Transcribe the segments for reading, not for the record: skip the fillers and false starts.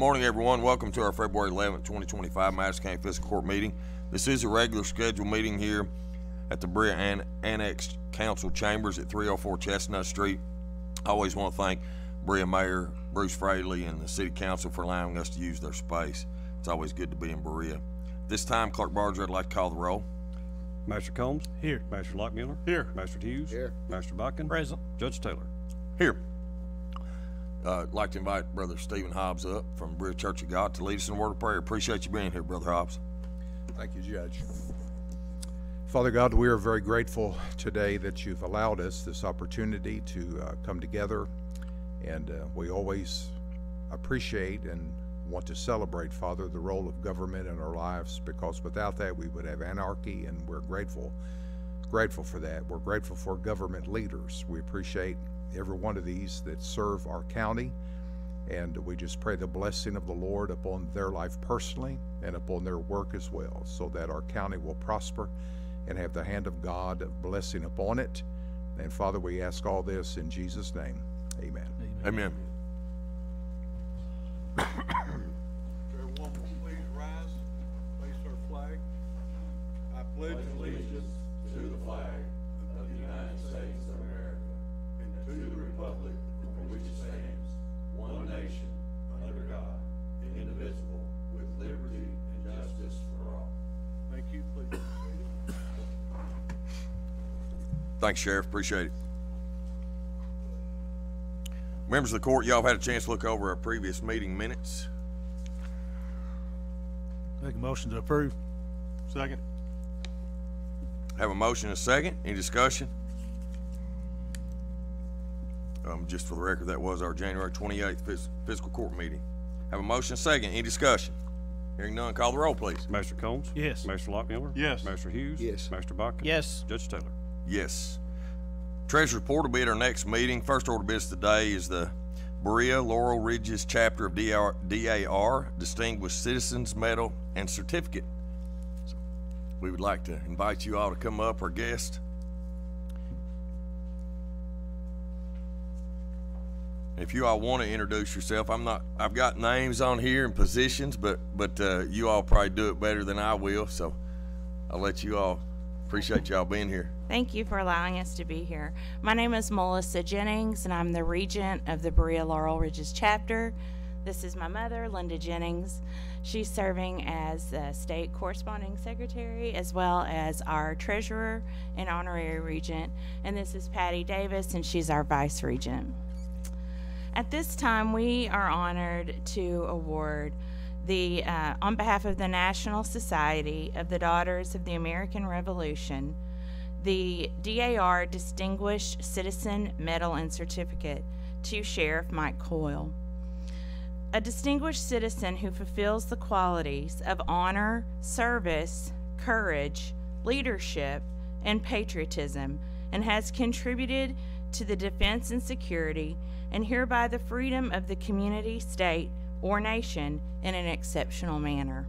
morning, everyone. Welcome to our February 11th, 2025 Madison County Fiscal Court meeting. This is a regular scheduled meeting here at the Berea Annex Council Chambers at 304 Chestnut Street. I always want to thank Berea Mayor Bruce Fraley and the City Council for allowing us to use their space. It's always good to be in Berea. This time, Clerk Barger, I'd like to call the roll. Master Combs? Here. Master Lockmuller? Here. Master Hughes? Here. Master Buckin? Present. Judge Taylor? Here. I'd like to invite Brother Stephen Hobbs up from Berea Church of God to lead us in a word of prayer. Appreciate you being here, Brother Hobbs. Thank you, Judge. Father God, we are very grateful today that you've allowed us this opportunity to come together, and we always appreciate and want to celebrate, Father, the role of government in our lives, because without that we would have anarchy, and we're grateful for that. We're grateful for government leaders. We appreciate every one of these that serve our county, and we just pray the blessing of the Lord upon their life personally and upon their work as well, so that our county will prosper and have the hand of God blessing upon it. And Father, we ask all this in Jesus' name. Amen. Amen. Everyone will please rise, face our flag. I pledge allegiance to the flag of the United States of America and to the republic for which it stands, one nation, under God, indivisible, with liberty and justice for all. Thank you. Please. Thanks, Sheriff. Appreciate it. Members of the court, y'all have had a chance to look over our previous meeting minutes. Make a motion to approve. Second. Have a motion and a second. Any discussion? Just for the record, that was our January 28th fiscal court meeting. Have a motion and a second. Any discussion? Hearing none, call the roll, please. Master Combs? Yes. Master Lockmuller? Yes. Master Hughes? Yes. Master Buckin? Yes. Judge Taylor? Yes. Treasurer's report will be at our next meeting. First order of business today is the Berea Laurel Ridges chapter of DAR, Distinguished Citizens Medal and Certificate. So we would like to invite you all to come up, our guest. If you all want to introduce yourself, I've got names on here and positions, but you all probably do it better than I will, so I'll let you all. Appreciate y'all being here. Thank you for allowing us to be here. My name is Melissa Jennings, and I'm the regent of the Berea Laurel Ridges chapter. This is my mother, Linda Jennings. She's serving as the state corresponding secretary, as well as our treasurer and honorary regent. And this is Patty Davis, and she's our vice regent. At this time, we are honored to award the, on behalf of the National Society of the Daughters of the American Revolution, the DAR Distinguished Citizen Medal and Certificate to Sheriff Mike Coyle. A distinguished citizen who fulfills the qualities of honor, service, courage, leadership, and patriotism, and has contributed to the defense and security, and hereby the freedom of the community, state, or nation in an exceptional manner.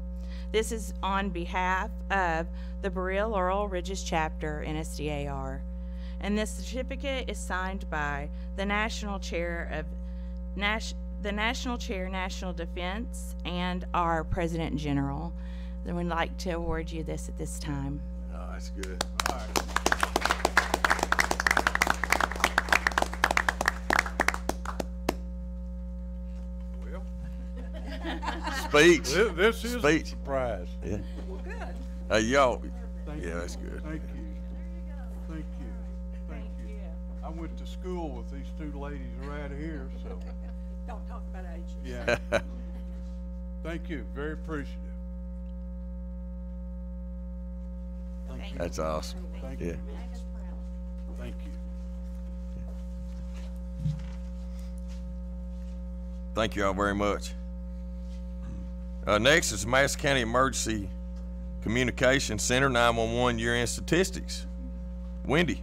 This is on behalf of the Berea Laurel Ridges chapter NSDAR. And this certificate is signed by the National Chair of National Defense and our President General. Then we'd like to award you this at this time. Oh, that's good. All right. Speech. This is Speech. a surprise. Yeah. Well, good. Y'all. Thank Yeah, you. that's good. Thank you. Thank you. Thank you. I went to school with these two ladies right here, so. Don't talk about ages. Yeah. Thank you. Very appreciative. Thank you. That's awesome. Thank Yeah. you. Thank you. Thank you all very much. Next is the Madison County Emergency Communication Center 911 year-end statistics. Wendy,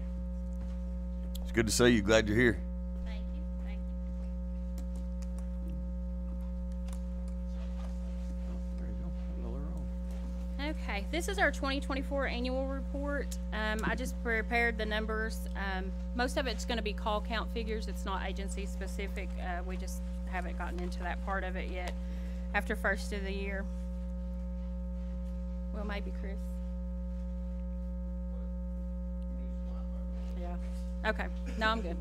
it's good to see you. Glad you're here. Thank you. Thank you. Okay, this is our 2024 annual report. I just prepared the numbers. Most of it's going to be call count figures. It's not agency specific. We just haven't gotten into that part of it yet. after first of the year. Well, maybe Chris. Yeah. Okay. No, I'm good.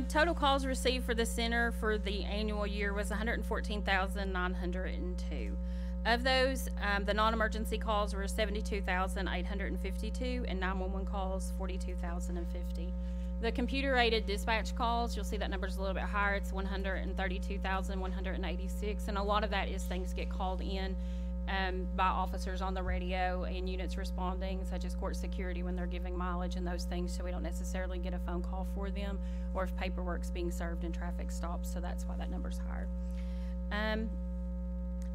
Total calls received for the center for the annual year was 114,902. Of those, the non-emergency calls were 72,852, and 911 calls 42,050. The computer-aided dispatch calls, you'll see that number's a little bit higher. It's 132,186, and a lot of that is things get called in by officers on the radio and units responding, such as court security when they're giving mileage and those things, so we don't necessarily get a phone call for them, or if paperwork's being served in traffic stops, so that's why that number's higher.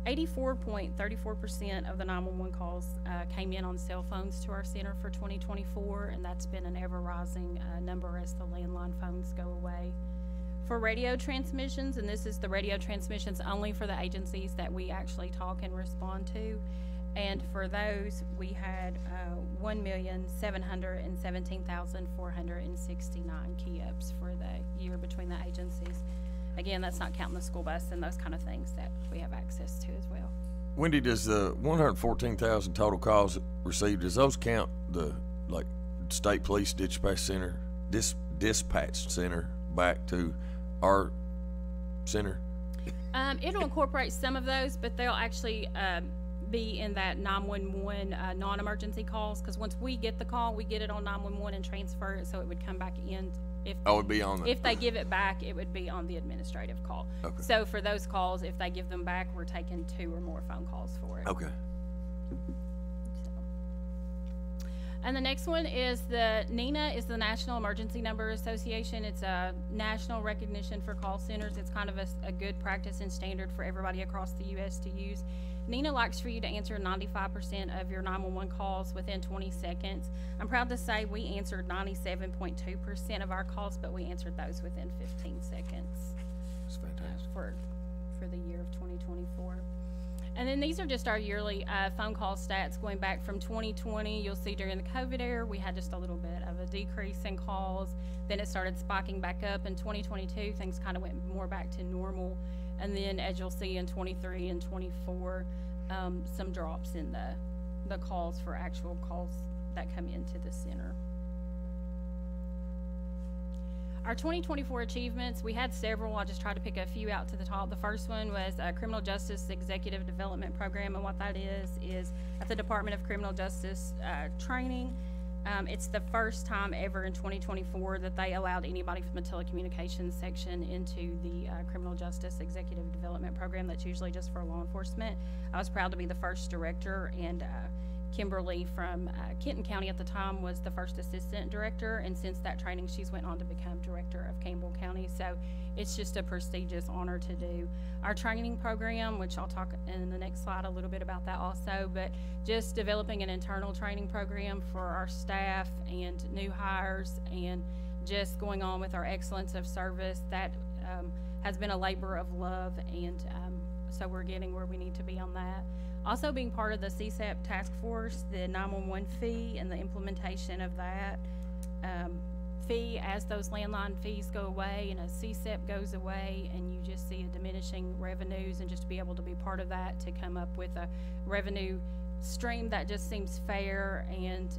84.34% of the 911 calls came in on cell phones to our center for 2024, and that's been an ever-rising number as the landline phones go away. For radio transmissions, and this is the radio transmissions only for the agencies that we actually talk and respond to, and for those we had 1,717,469 key-ups for the year between the agencies. Again, that's not counting the school bus and those kind of things that we have access to as well. Wendy, does the 114,000 total calls received, does those count the, like, state police dispatch center, dispatch center back to our center? It'll incorporate some of those, but they'll actually be in that 911 non-emergency calls, because once we get the call, we get it on 911 and transfer it, so it would come back in. It'd be on the... If they give it back, it would be on the administrative call. Okay. So for those calls, if they give them back, we're taking 2 or more phone calls for it. Okay. And the next one is the NENA, is the National Emergency Number Association. It's a national recognition for call centers. It's kind of a good practice and standard for everybody across the U.S. to use. NENA likes for you to answer 95% of your 911 calls within 20 seconds. I'm proud to say we answered 97.2% of our calls, but we answered those within 15 seconds. That's fantastic. For the year of 2024. And then these are just our yearly phone call stats going back from 2020. You'll see during the COVID era, we had just a little bit of a decrease in calls. Then it started spiking back up. In 2022, things kind of went more back to normal. And then as you'll see in 23 and 24, some drops in the calls for actual calls that come into the center. Our 2024 achievements, we had several. I'll just try to pick a few out to the top. The first one was a Criminal Justice Executive Development Program, and what that is at the Department of Criminal Justice training. It's the first time ever in 2024 that they allowed anybody from the telecommunications section into the Criminal Justice Executive Development Program. That's usually just for law enforcement. I was proud to be the first director, and Kimberly from Kenton County at the time was the first assistant director, and since that training she's went on to become director of Campbell County. So it's just a prestigious honor to do. Our training program, which I'll talk in the next slide a little bit about that also, but just developing an internal training program for our staff and new hires, and just going on with our excellence of service. That has been a labor of love, and so we're getting where we need to be on that. Also being part of the CSAP task force, the 911 fee and the implementation of that fee as those landline fees go away and as CSAP goes away, and you just see a diminishing revenues, and just to be able to be part of that, to come up with a revenue stream that just seems fair and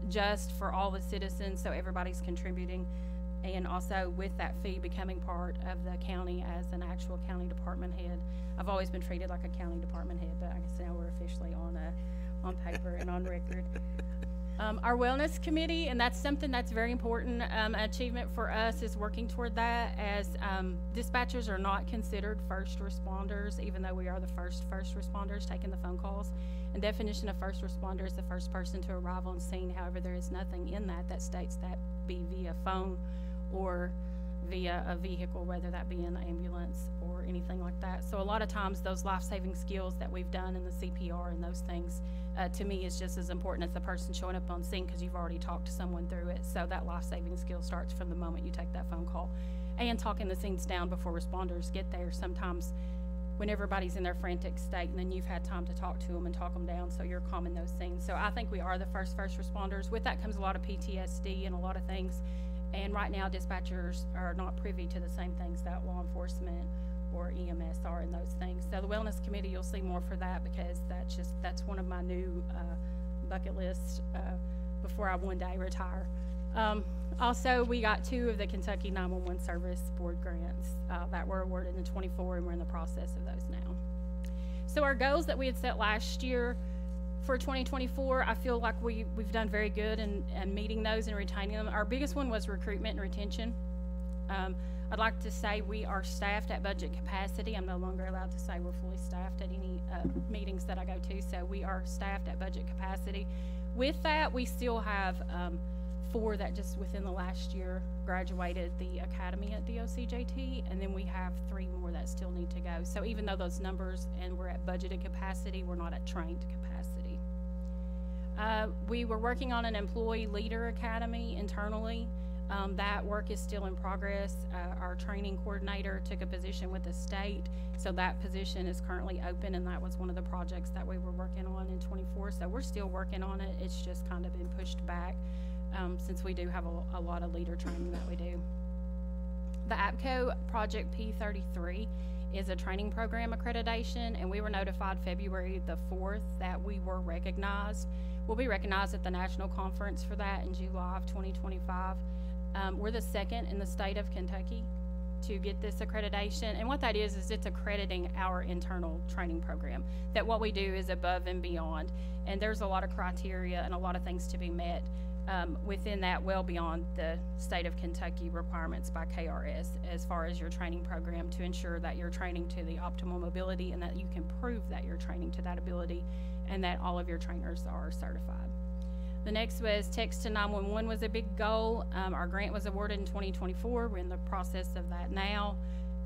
just for all the citizens, so everybody's contributing. And also with that fee becoming part of the county as an actual county department head. I've always been treated like a county department head, but I guess now we're officially on paper and on record. Our wellness committee, and that's something that's very important. Achievement for us is working toward that, as dispatchers are not considered first responders, even though we are the first responders taking the phone calls. And definition of first responder is the first person to arrive on scene. However, there is nothing in that states that be via phone or via a vehicle, whether that be an ambulance or anything like that. So a lot of times those life-saving skills that we've done in the CPR and those things, to me, is just as important as the person showing up on scene, because you've already talked to someone through it. So that life-saving skill starts from the moment you take that phone call. And talking the scenes down before responders get there, sometimes when everybody's in their frantic state, and then you've had time to talk to them and talk them down, so you're calming those scenes. So I think we are the first responders. With that comes a lot of PTSD and a lot of things. And right now, dispatchers are not privy to the same things that law enforcement or EMS are in those things. So the Wellness Committee, you'll see more for that because that's one of my new bucket lists before I one day retire. Also, we got 2 of the Kentucky 911 Service Board grants that were awarded in '24, and we're in the process of those now. So our goals that we had set last year for 2024, I feel like we've done very good in meeting those and retaining them. Our biggest one was recruitment and retention. I'd like to say we are staffed at budget capacity. I'm no longer allowed to say we're fully staffed at any meetings that I go to, so we are staffed at budget capacity. With that, we still have 4 that just within the last year graduated the academy at DOCJT, and then we have 3 more that still need to go. So even though those numbers and we're at budgeted capacity, we're not at trained capacity. We were working on an employee leader academy internally. That work is still in progress. Our training coordinator took a position with the state, so that position is currently open, and that was one of the projects that we were working on in '24. So we're still working on it. It's just kind of been pushed back since we do have a lot of leader training that we do. The APCO Project P33 is a training program accreditation, and we were notified February the 4th that we were recognized. We'll be recognized at the national conference for that in July of 2025. We're the 2nd in the state of Kentucky to get this accreditation, and what that is it's accrediting our internal training program, that what we do is above and beyond, and there's a lot of criteria and a lot of things to be met within that, well beyond the state of Kentucky requirements by KRS as far as your training program, to ensure that you're training to the optimal mobility and that you can prove that you're training to that ability and that all of your trainers are certified. The next was text to 911 was a big goal. Our grant was awarded in 2024. We're in the process of that now,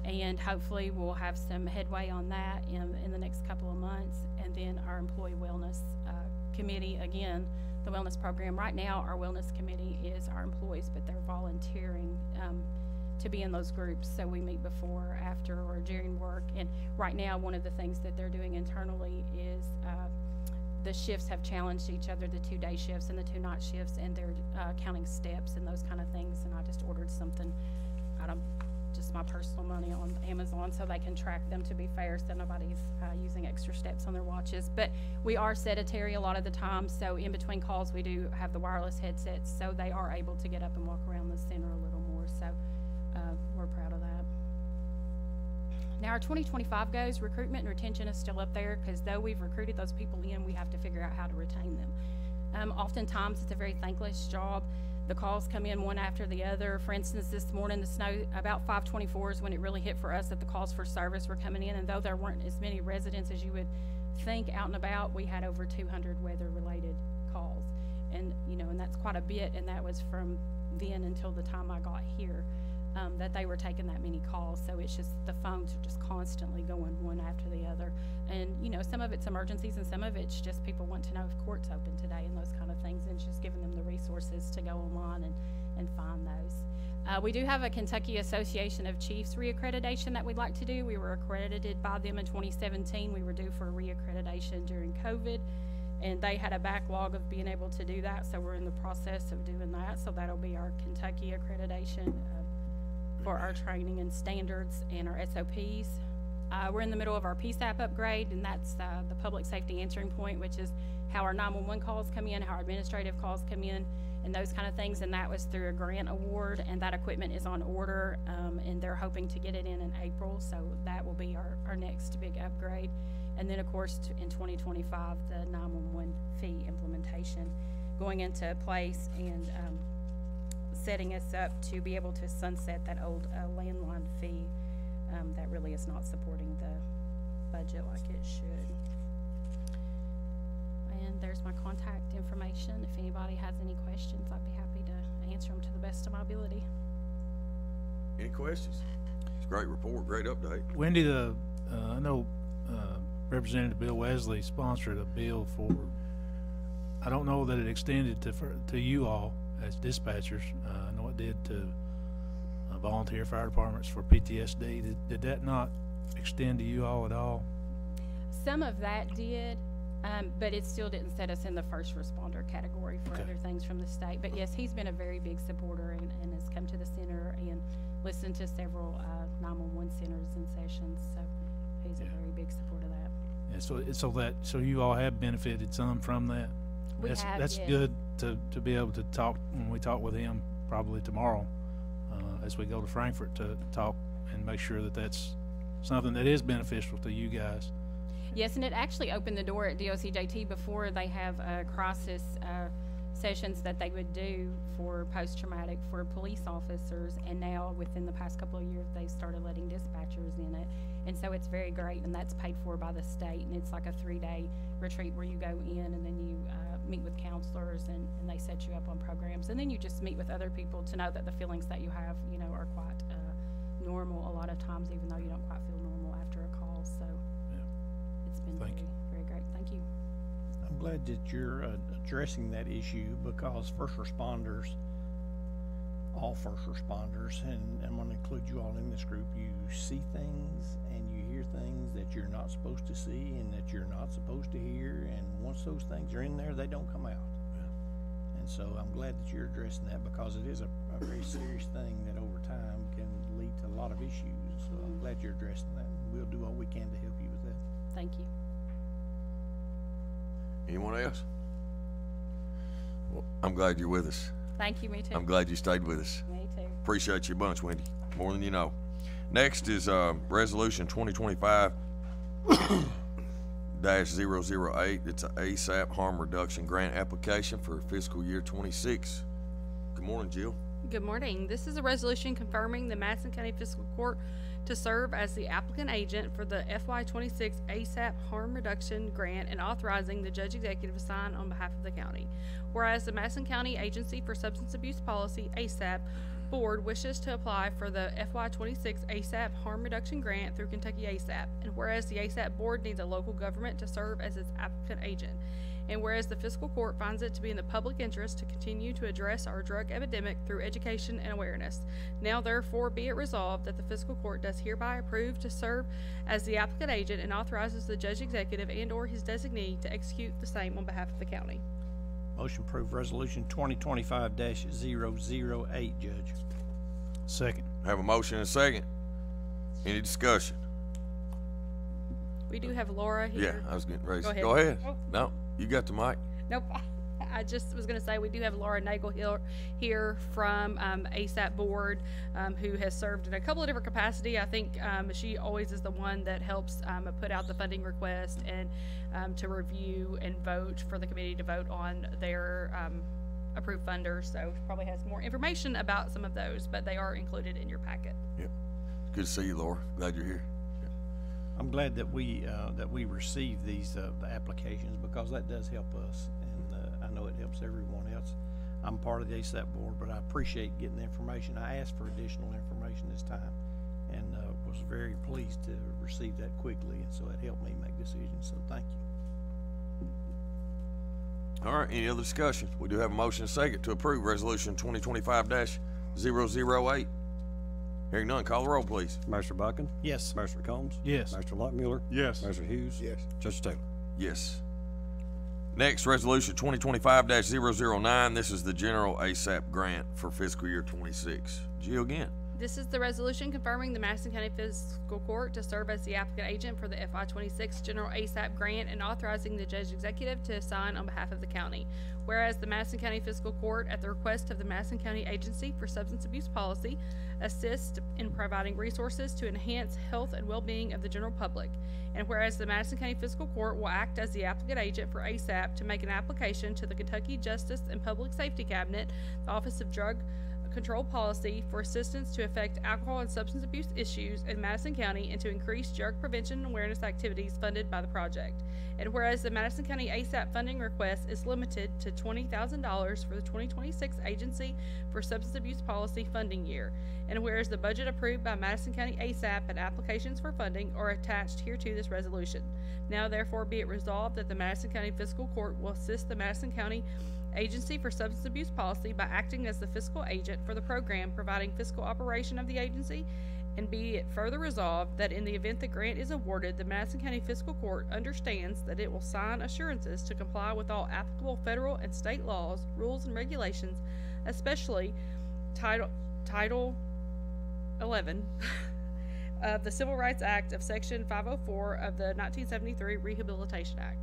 and hopefully we'll have some headway on that in the next couple of months. And then our employee wellness committee, again, the wellness program. Right now, our wellness committee is our employees, but they're volunteering to be in those groups. So we meet before, after, or during work. And right now, one of the things that they're doing internally is the shifts have challenged each other, the 2-day shifts and the 2-night shifts, and they're counting steps and those kind of things. And I just ordered something out of just my personal money on Amazon so they can track them to be fair, so nobody's using extra steps on their watches. But we are sedentary a lot of the time, so in between calls we do have the wireless headsets, so they are able to get up and walk around the center a little more. So we're proud of that. Now our 2025 goes, recruitment and retention is still up there, because though we've recruited those people in, we have to figure out how to retain them. Oftentimes it's a very thankless job. The calls come in one after the other. For instance, this morning, the snow, about 5:24 is when it really hit for us that the calls for service were coming in, and though there weren't as many residents as you would think out and about, we had over 200 weather-related calls. And, and that's quite a bit, and that was from then until the time I got here. That they were taking that many calls, so it's just the phones are just constantly going one after the other, and some of it's emergencies and some of it's just people want to know if court's open today and those kind of things, and just giving them the resources to go online and find those. We do have a Kentucky Association of Chiefs reaccreditation that we'd like to do. We were accredited by them in 2017. We were due for a reaccreditation during COVID, and they had a backlog of being able to do that, so we're in the process of doing that. So that'll be our Kentucky accreditation for our training and standards and our SOPs. We're in the middle of our PSAP upgrade, and that's the public safety answering point, which is how our 911 calls come in, how our administrative calls come in, and those kind of things. And that was through a grant award, and that equipment is on order, and they're hoping to get it in April. So that will be our next big upgrade. And then, of course, in 2025, the 911 fee implementation going into place, and setting us up to be able to sunset that old landline fee that really is not supporting the budget like it should. And there's my contact information. If anybody has any questions, I'd be happy to answer them to the best of my ability. Any questions? It's a great report, great update. Wendy, I know Representative Bill Wesley sponsored a bill for, I don't know that it extended to you all as dispatchers. I know it did to volunteer fire departments for PTSD. Did that not extend to you all at all? Some of that did, but it still didn't set us in the first responder category for other things from the state. But yes, he's been a very big supporter and has come to the center and listened to several 911 centers and sessions. So he's a very big supporter. And so you all have benefited some from that. We have, That's yes. good to be able to talk when we talk with him probably tomorrow, as we go to Frankfurt to talk and make sure that that's something that is beneficial to you guys. Yes, and it actually opened the door at DOCJT before they have crisis sessions that they would do for post-traumatic for police officers, and now within the past couple of years they've started letting dispatchers in it, and so it's very great, and that's paid for by the state, and it's like a 3-day retreat where you go in and then you meet with counselors and they set you up on programs, and then you just meet with other people to know that the feelings that you have, you know, are quite normal a lot of times, even though you don't quite feel normal after a call. So it's been Thank you. very great. Thank you. I'm glad that you're addressing that issue, because first responders, all first responders, and I'm going to include you all in this group, you see things and you hear things that you're not supposed to see and that you're not supposed to hear, and once those things are in there, they don't come out. And so I'm glad that you're addressing that, because it is a very serious thing that over time can lead to a lot of issues. So I'm glad you're addressing that. We'll do all we can to help you with that. Thank you. Anyone else? Well, I'm glad you're with us. Thank you. Me too. I'm glad you stayed with us. Me too. Appreciate you a bunch, Wendy. More than you know. Next is Resolution 2025-008. It's a ASAP harm reduction grant application for fiscal year 26. Good morning, Jill. Good morning. This is a resolution confirming the Madison County Fiscal Court to serve as the applicant agent for the FY26 ASAP Harm Reduction Grant and authorizing the judge executive to sign on behalf of the county. Whereas the Madison County Agency for Substance Abuse Policy, ASAP, Board wishes to apply for the FY26 ASAP Harm Reduction Grant through Kentucky ASAP, and whereas the ASAP Board needs a local government to serve as its applicant agent, and whereas the Fiscal Court finds it to be in the public interest to continue to address our drug epidemic through education and awareness. Now therefore be it resolved that the Fiscal Court does hereby approve to serve as the applicant agent and authorizes the judge executive and or his designee to execute the same on behalf of the county. Motion approved resolution 2025-008, Judge. Second. Have a motion and a second. Any discussion? We do have Laura Yeah, here. I was getting ready. Go ahead. Go ahead. Oh. No, you got the mic. Nope. I just was going to say we do have Laura Nagel here from ASAP Board, who has served in a couple of different capacity. I think she always is the one that helps put out the funding request and to review and vote for the committee to vote on their approved funders. So she probably has more information about some of those, but they are included in your packet. Yep. Good to see you, Laura. Glad you're here. I'm glad that we receive these the applications, because that does help us, and I know it helps everyone else. I'm part of the ASAP board, but I appreciate getting the information. I asked for additional information this time, and was very pleased to receive that quickly, and so it helped me make decisions. So thank you. All right, any other discussion? We do have a motion and a second to approve Resolution 2025-008. Hearing none, call the roll, please. Master Buchan? Yes. Master Combs? Yes. Master Lockmuller? Yes. Master Hughes? Yes. Judge Taylor? Yes. Next, Resolution 2025-009. This is the general ASAP grant for fiscal year 26. Jill again. This is the resolution confirming the Madison County Fiscal Court to serve as the applicant agent for the FY26 General ASAP Grant and authorizing the judge executive to sign on behalf of the county. Whereas the Madison County Fiscal Court, at the request of the Madison County Agency for Substance Abuse Policy, assists in providing resources to enhance health and well-being of the general public. And whereas the Madison County Fiscal Court will act as the applicant agent for ASAP to make an application to the Kentucky Justice and Public Safety Cabinet, the Office of Drug Control Policy, for assistance to affect alcohol and substance abuse issues in Madison County and to increase drug prevention and awareness activities funded by the project. And whereas the Madison County ASAP funding request is limited to $20,000 for the 2026 Agency for Substance Abuse Policy funding year. And whereas the budget approved by Madison County ASAP and applications for funding are attached here to this resolution. Now therefore be it resolved that the Madison County Fiscal Court will assist the Madison County Agency for Substance Abuse Policy by acting as the fiscal agent for the program, providing fiscal operation of the agency, and be it further resolved that in the event the grant is awarded, the Madison County Fiscal Court understands that it will sign assurances to comply with all applicable federal and state laws, rules, and regulations, especially Title 11, of the Civil Rights Act of Section 504 of the 1973 Rehabilitation Act.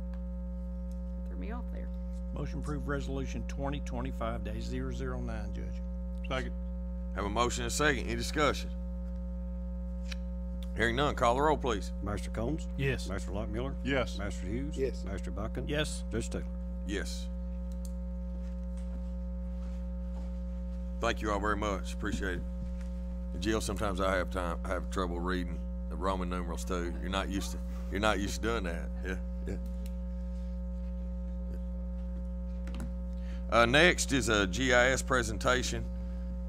Threw me off there. Motion approved resolution 2025-009, Judge. Second. Have a motion and a second. Any discussion? Hearing none, call the roll, please. Master Combs? Yes. Master Lockmiller? Yes. Master Hughes? Yes. Master Buchan? Yes. Judge Taylor? Yes. Thank you all very much. Appreciate it. Jill, sometimes I have trouble reading the Roman numerals too. You're not used to doing that. Yeah. Next is a GIS presentation.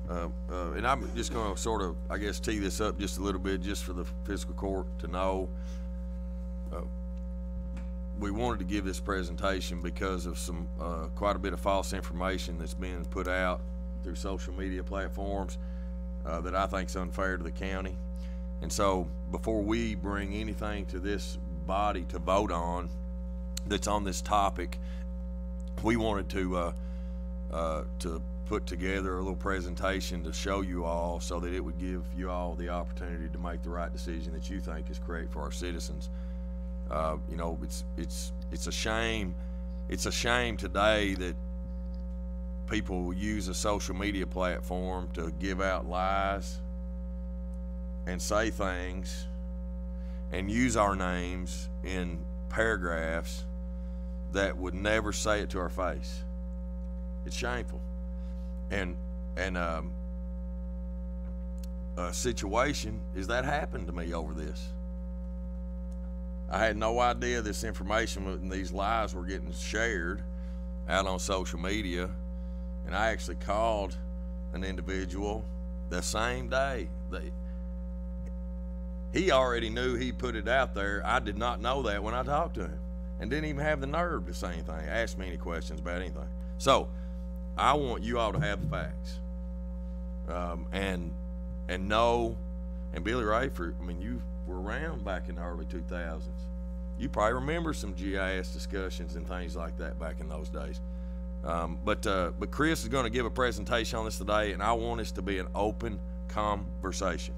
And I'm just going to sort of, I guess, tee this up just a little bit just for the fiscal court to know. We wanted to give this presentation because of some quite a bit of false information that's being put out through social media platforms that I think is unfair to the county. And so before we bring anything to this body to vote on that's on this topic, we wanted to put together a little presentation to show you all so that it would give you all the opportunity to make the right decision that you think is correct for our citizens. You know, it's a shame. It's a shame today that people use a social media platform to give out lies and say things and use our names in paragraphs that would never say it to our face. It's shameful. And a situation is that happened to me over this. I had no idea this information and these lies were getting shared out on social media, and I actually called an individual the same day. He already knew he put it out there. I did not know that when I talked to him, and didn't even have the nerve to say anything, ask me any questions about anything. So I want you all to have the facts, and know. And Billy Rayford, I mean, you were around back in the early 2000s. You probably remember some GIS discussions and things like that back in those days. But Chris is going to give a presentation on this today, and I want this to be an open conversation.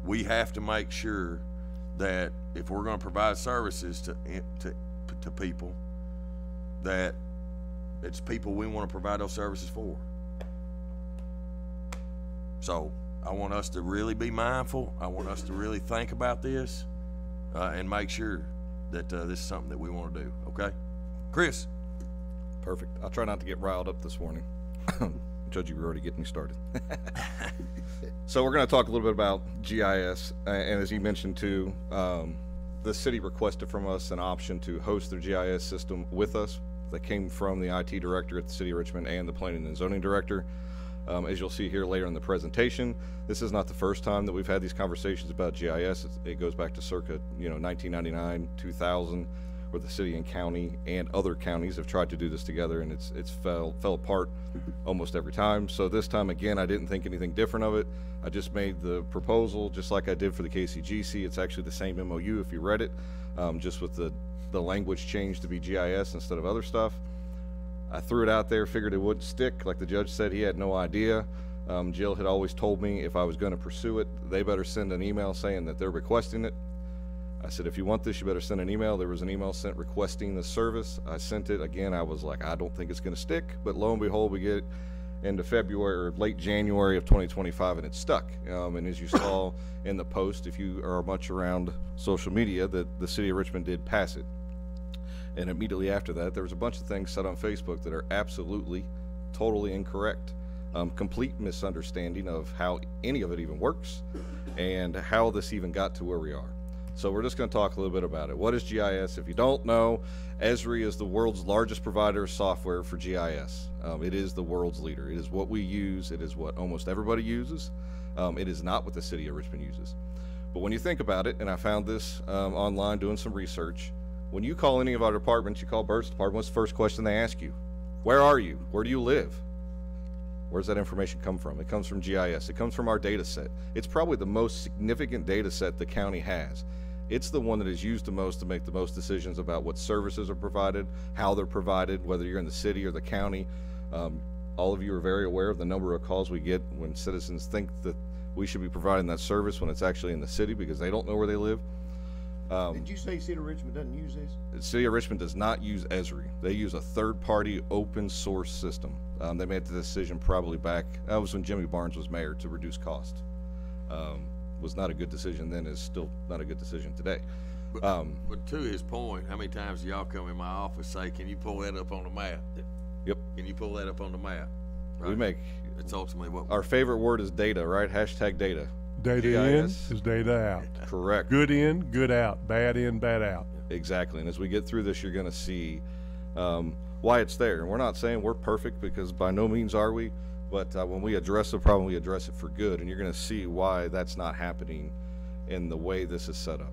We have to make sure that if we're going to provide services to people, that it's people we want to provide those services for. So I want us to really be mindful. I want us to really think about this and make sure that this is something that we want to do. Okay, Chris. Perfect. I'll try not to get riled up this morning. Judge, you were already getting me started. So we're going to talk a little bit about GIS, and as you mentioned too, the city requested from us an option to host their GIS system with us. That came from the IT director at the City of Richmond and the Planning and Zoning director. As you'll see here later in the presentation, this is not the first time that we've had these conversations about GIS. It goes back to circa 1999, 2000, where the city and county and other counties have tried to do this together, and it's fell apart almost every time. So this time again, I didn't think anything different of it. I just made the proposal just like I did for the KCGC. It's actually the same MOU if you read it, just with the language changed to be GIS instead of other stuff. I threw it out there, figured it wouldn't stick. Like the judge said, he had no idea. Jill had always told me if I was going to pursue it, they better send an email saying that they're requesting it. I said, if you want this, you better send an email. There was an email sent requesting the service. I sent it. Again, I was like, I don't think it's going to stick. But lo and behold, we get into February or late January of 2025, and it's stuck. And as you saw in the post, if you are much around social media, that the city of Richmond did pass it. And immediately after that, there was a bunch of things said on Facebook that are absolutely, totally incorrect. Complete misunderstanding of how any of it even works and how this even got to where we are. So we're just going to talk a little bit about it. What is GIS? If you don't know, Esri is the world's largest provider of software for GIS. It is the world's leader. It is what we use. It is what almost everybody uses. It is not what the city of Richmond uses. But when you think about it, and I found this online doing some research, when you call any of our departments, you call Bert's department, what's the first question they ask you? Where are you? Where do you live? Where's that information come from? It comes from GIS. It comes from our data set. It's probably the most significant data set the county has. It's the one that is used the most to make the most decisions about what services are provided, how they're provided, whether you're in the city or the county. All of you are very aware of the number of calls we get when citizens think that We should be providing that service when it's actually in the city because they don't know where they live. Did you say City of Richmond doesn't use this? The City of Richmond does not use Esri. They use a third-party open source system. They made the decision probably back, that was when Jimmy Barnes was mayor, to reduce cost. Was not a good decision then, is still not a good decision today. But to his point, how many times do y'all come in my office and say, can you pull that up on the map? Yep. Can you pull that up on the map? We Right. make, It's ultimately what. our favorite word is data, right? Hashtag data. Data GIS. in is data out. Correct. Good in, good out. Bad in, bad out. Exactly. And as we get through this, you're going to see why it's there. And we're not saying we're perfect, because by no means are we. But when we address the problem, we address it for good. And you're going to see why that's not happening in the way this is set up.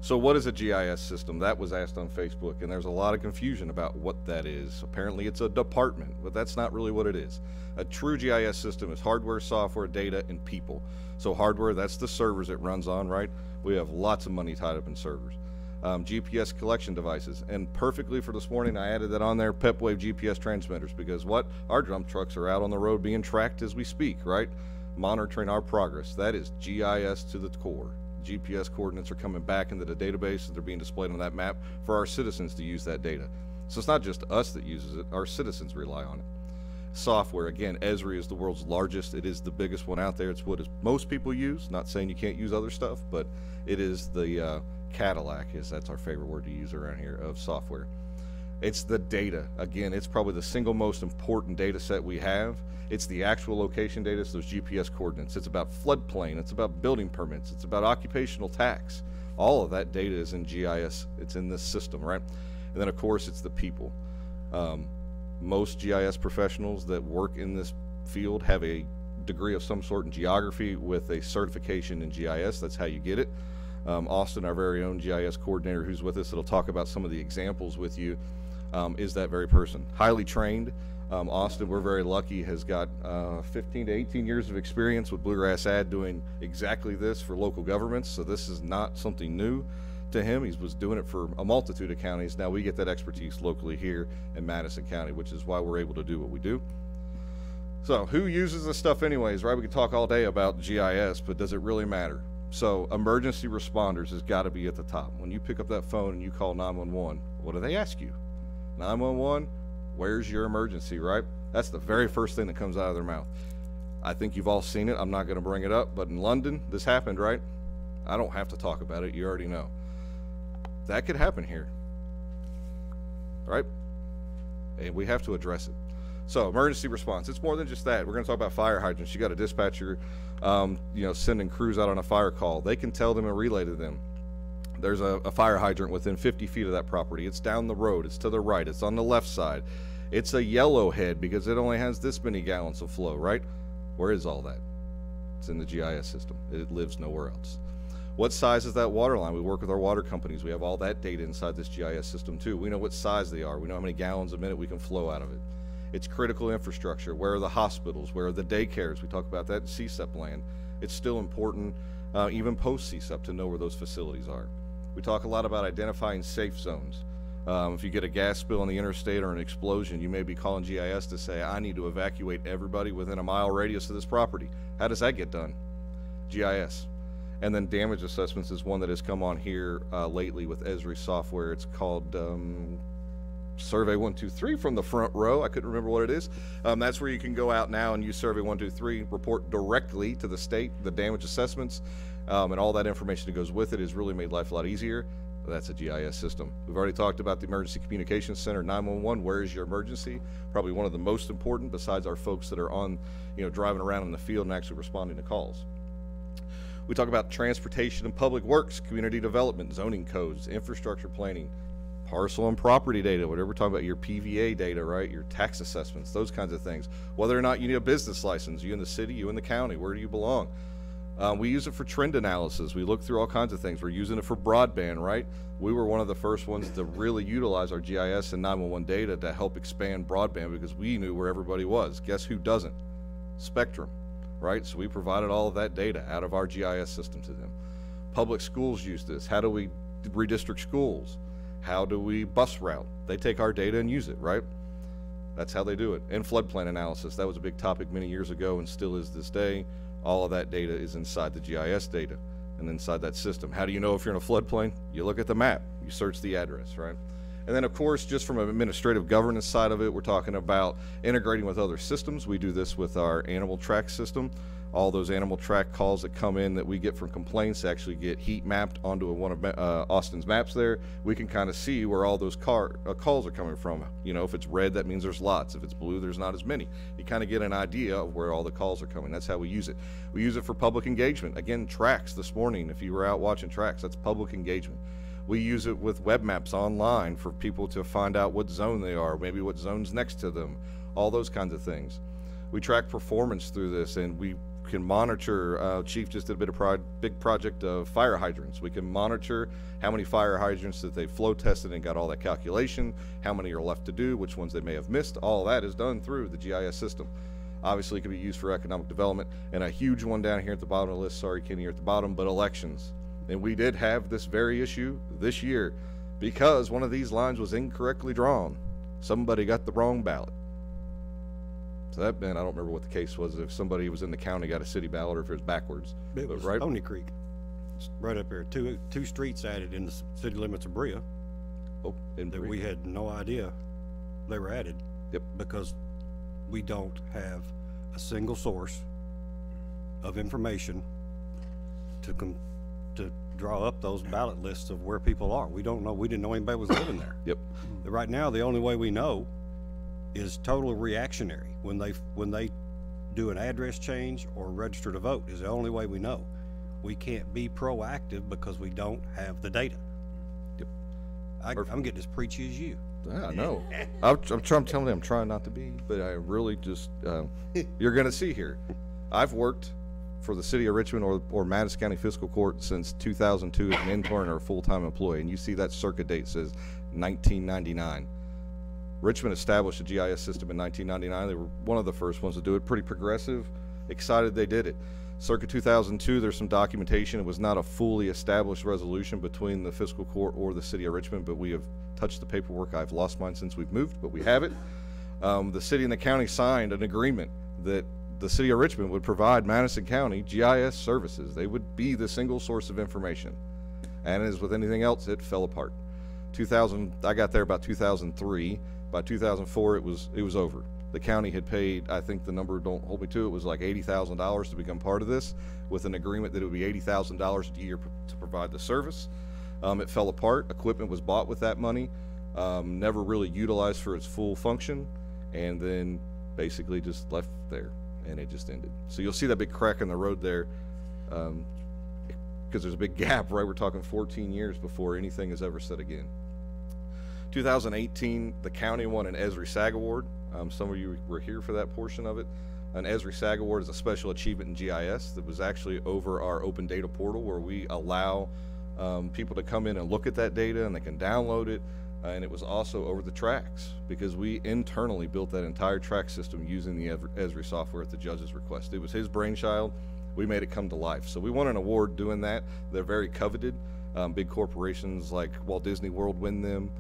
So what is a GIS system? That was asked on Facebook, and there's a lot of confusion about what that is. Apparently it's a department, but that's not really what it is. A true GIS system is hardware, software, data, and people. So hardware, that's the servers it runs on, right? We have lots of money tied up in servers. GPS collection devices, and perfectly for this morning, I added that on there, PepWave GPS transmitters, because what? Our dump trucks are out on the road being tracked as we speak, right? Monitoring our progress. That is GIS to the core. GPS coordinates are coming back into the database, and they're being displayed on that map for our citizens to use that data. So it's not just us that uses it, our citizens rely on it. Software, again, Esri is the world's largest. It is the biggest one out there. It's what most people use. Not saying you can't use other stuff, but it is the Cadillac, that's our favorite word to use around here, of software. It's the data. Again, it's probably the single most important data set we have. It's the actual location data, it's those GPS coordinates. It's about floodplain, it's about building permits, it's about occupational tax. All of that data is in GIS. It's in this system, right? And then, of course, it's the people. Most GIS professionals that work in this field have a degree of some sort in geography with a certification in GIS. That's how you get it. Austin, our very own GIS coordinator who's with us, that'll talk about some of the examples with you, is that very person. Highly trained. Austin, we're very lucky, has got 15 to 18 years of experience with Bluegrass Ad doing exactly this for local governments, so this is not something new to him. He was doing it for a multitude of counties. Now we get that expertise locally here in Madison County, which is why we're able to do what we do. So who uses this stuff anyways, right? We can talk all day about GIS, but does it really matter? So emergency responders has got to be at the top. When you pick up that phone and you call 911, what do they ask you? 911, where's your emergency, right? That's the very first thing that comes out of their mouth. I think you've all seen it. I'm not going to bring it up, but in London, this happened, right? I don't have to talk about it. You already know. That could happen here, right? And we have to address it. So emergency response, it's more than just that. We're going to talk about fire hydrants. You got a dispatcher, sending crews out on a fire call. They can tell them and relay to them. There's a fire hydrant within 50 feet of that property. It's down the road. It's to the right. It's on the left side. It's a yellow head because it only has this many gallons of flow, right? Where is all that? It's in the GIS system. It lives nowhere else. What size is that water line? We work with our water companies. We have all that data inside this GIS system too. We know what size they are. We know how many gallons a minute we can flow out of it. It's critical infrastructure. Where are the hospitals? Where are the daycares? We talk about that in CSEP land. It's still important, even post CSEP, to know where those facilities are. We talk a lot about identifying safe zones. If you get a gas spill on the interstate or an explosion, you may be calling GIS to say, I need to evacuate everybody within a mile radius of this property. How does that get done? GIS. And then damage assessments is one that has come on here lately with Esri software. It's called Survey 123 from the front row. I couldn't remember what it is. That's where you can go out now and use Survey 123, report directly to the state the damage assessments, and all that information that goes with it has really made life a lot easier. That's a GIS system. We've already talked about the Emergency Communications Center, 911. Where is your emergency? Probably one of the most important, besides our folks that are on, driving around in the field and actually responding to calls. We talk about transportation and public works, community development, zoning codes, infrastructure planning, parcel and property data, whatever we're talking about, your PVA data, right? Your tax assessments, those kinds of things. Whether or not you need a business license, you in the city, you in the county, where do you belong? We use it for trend analysis. We look through all kinds of things. We're using it for broadband, right? We were one of the first ones to really utilize our GIS and 911 data to help expand broadband because we knew where everybody was. Guess who doesn't? Spectrum, right? So we provided all of that data out of our GIS system to them. Public schools use this. How do we redistrict schools? How do we bus route? They take our data and use it, right? That's how they do it. And floodplain analysis. That was a big topic many years ago and still is this day. All of that data is inside the GIS data and inside that system. How do you know if you're in a floodplain? You look at the map, you search the address, right? And then of course, just from an administrative governance side of it, we're talking about integrating with other systems. We do this with our animal track system. All those animal track calls that come in that we get from complaints actually get heat mapped onto one of Austin's maps there. We can kind of see where all those calls are coming from. You know, if it's red, that means there's lots. If it's blue, there's not as many. You kind of get an idea of where all the calls are coming. That's how we use it. We use it for public engagement. Again, tracks this morning, if you were out watching tracks, that's public engagement. We use it with web maps online for people to find out what zone they are, maybe what zone's next to them, all those kinds of things. We track performance through this, and we can monitor, Chief just did a bit of big project of fire hydrants. We can monitor how many fire hydrants that they flow tested and got all that calculation, how many are left to do, which ones they may have missed. All that is done through the GIS system. Obviously, it can be used for economic development, and a huge one down here at the bottom of the list, sorry Kenny, you're at the bottom, but elections. And we did have this very issue this year because one of these lines was incorrectly drawn. Somebody got the wrong ballot. So that meant, I don't remember what the case was, if somebody was in the county got a city ballot or if it was backwards. It was right? Pony Creek. It's right up there. Two streets added in the city limits of Brea. Oh, in that Brea. we had no idea they were added. Yep. Because we don't have a single source of information to draw up those ballot lists of where people are. We don't know. We didn't know anybody was living there. Yep. Right now, the only way we know is totally reactionary. When they do an address change or register to vote is the only way we know. We can't be proactive because we don't have the data. Yep. I'm getting as preachy as you. Yeah, I know. I'm telling you, I'm trying not to be, but I really just, you're going to see here. I've worked for the city of Richmond or Madison County Fiscal Court since 2002 as an intern or a full-time employee, and you see that circuit date says 1999. Richmond established a GIS system in 1999. They were one of the first ones to do it. Pretty progressive. Excited they did it. Circa 2002, there's some documentation. It was not a fully established resolution between the Fiscal Court or the city of Richmond, but we have touched the paperwork. I've lost mine since we've moved, but we have it. The city and the county signed an agreement that the city of Richmond would provide Madison County GIS services. They would be the single source of information. And as with anything else, it fell apart. I got there about 2003. By 2004, it was over. The county had paid, I think the number, don't hold me to it, was like $80,000 to become part of this, with an agreement that it would be $80,000 a year to provide the service. It fell apart. Equipment was bought with that money, never really utilized for its full function, and then basically just left there, and it just ended. So you'll see that big crack in the road there, because there's a big gap, right? We're talking 14 years before anything is ever said again. 2018, the county won an Esri SAG Award. Some of you were here for that portion of it. An Esri SAG Award is a special achievement in GIS that was actually over our open data portal, where we allow people to come in and look at that data, and they can download it. And it was also over the tracks, because we internally built that entire track system using the Esri software at the judge's request. It was his brainchild. We made it come to life. So we won an award doing that. They're very coveted. Big corporations like Walt Disney World win them.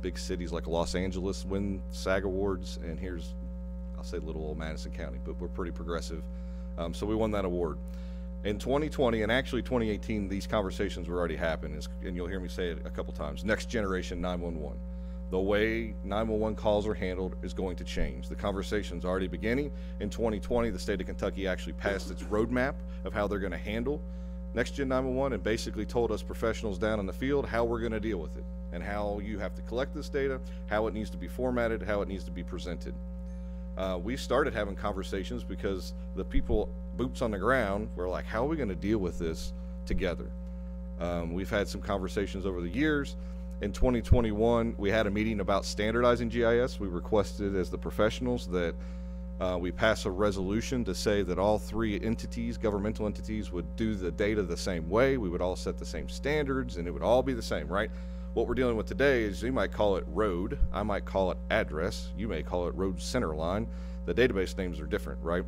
Big cities like Los Angeles win SAG awards, and here's, I'll say little old Madison County, but we're pretty progressive. So we won that award. In 2020, and actually 2018, these conversations were already happening, and you'll hear me say it a couple times. Next generation 911. The way 911 calls are handled is going to change. The conversation's already beginning. In 2020, the state of Kentucky actually passed its roadmap of how they're going to handle Next Gen 911 and basically told us professionals down in the field how we're going to deal with it, and how you have to collect this data, how it needs to be formatted, how it needs to be presented. We started having conversations because the people, boots on the ground, were like, how are we going to deal with this together? We've had some conversations over the years. In 2021, we had a meeting about standardizing GIS. We requested as the professionals that we pass a resolution to say that all three entities, governmental entities, would do the data the same way. We would all set the same standards, and it would all be the same, right? What we're dealing with today is, you might call it road, I might call it address, you may call it road center line. The database names are different, right?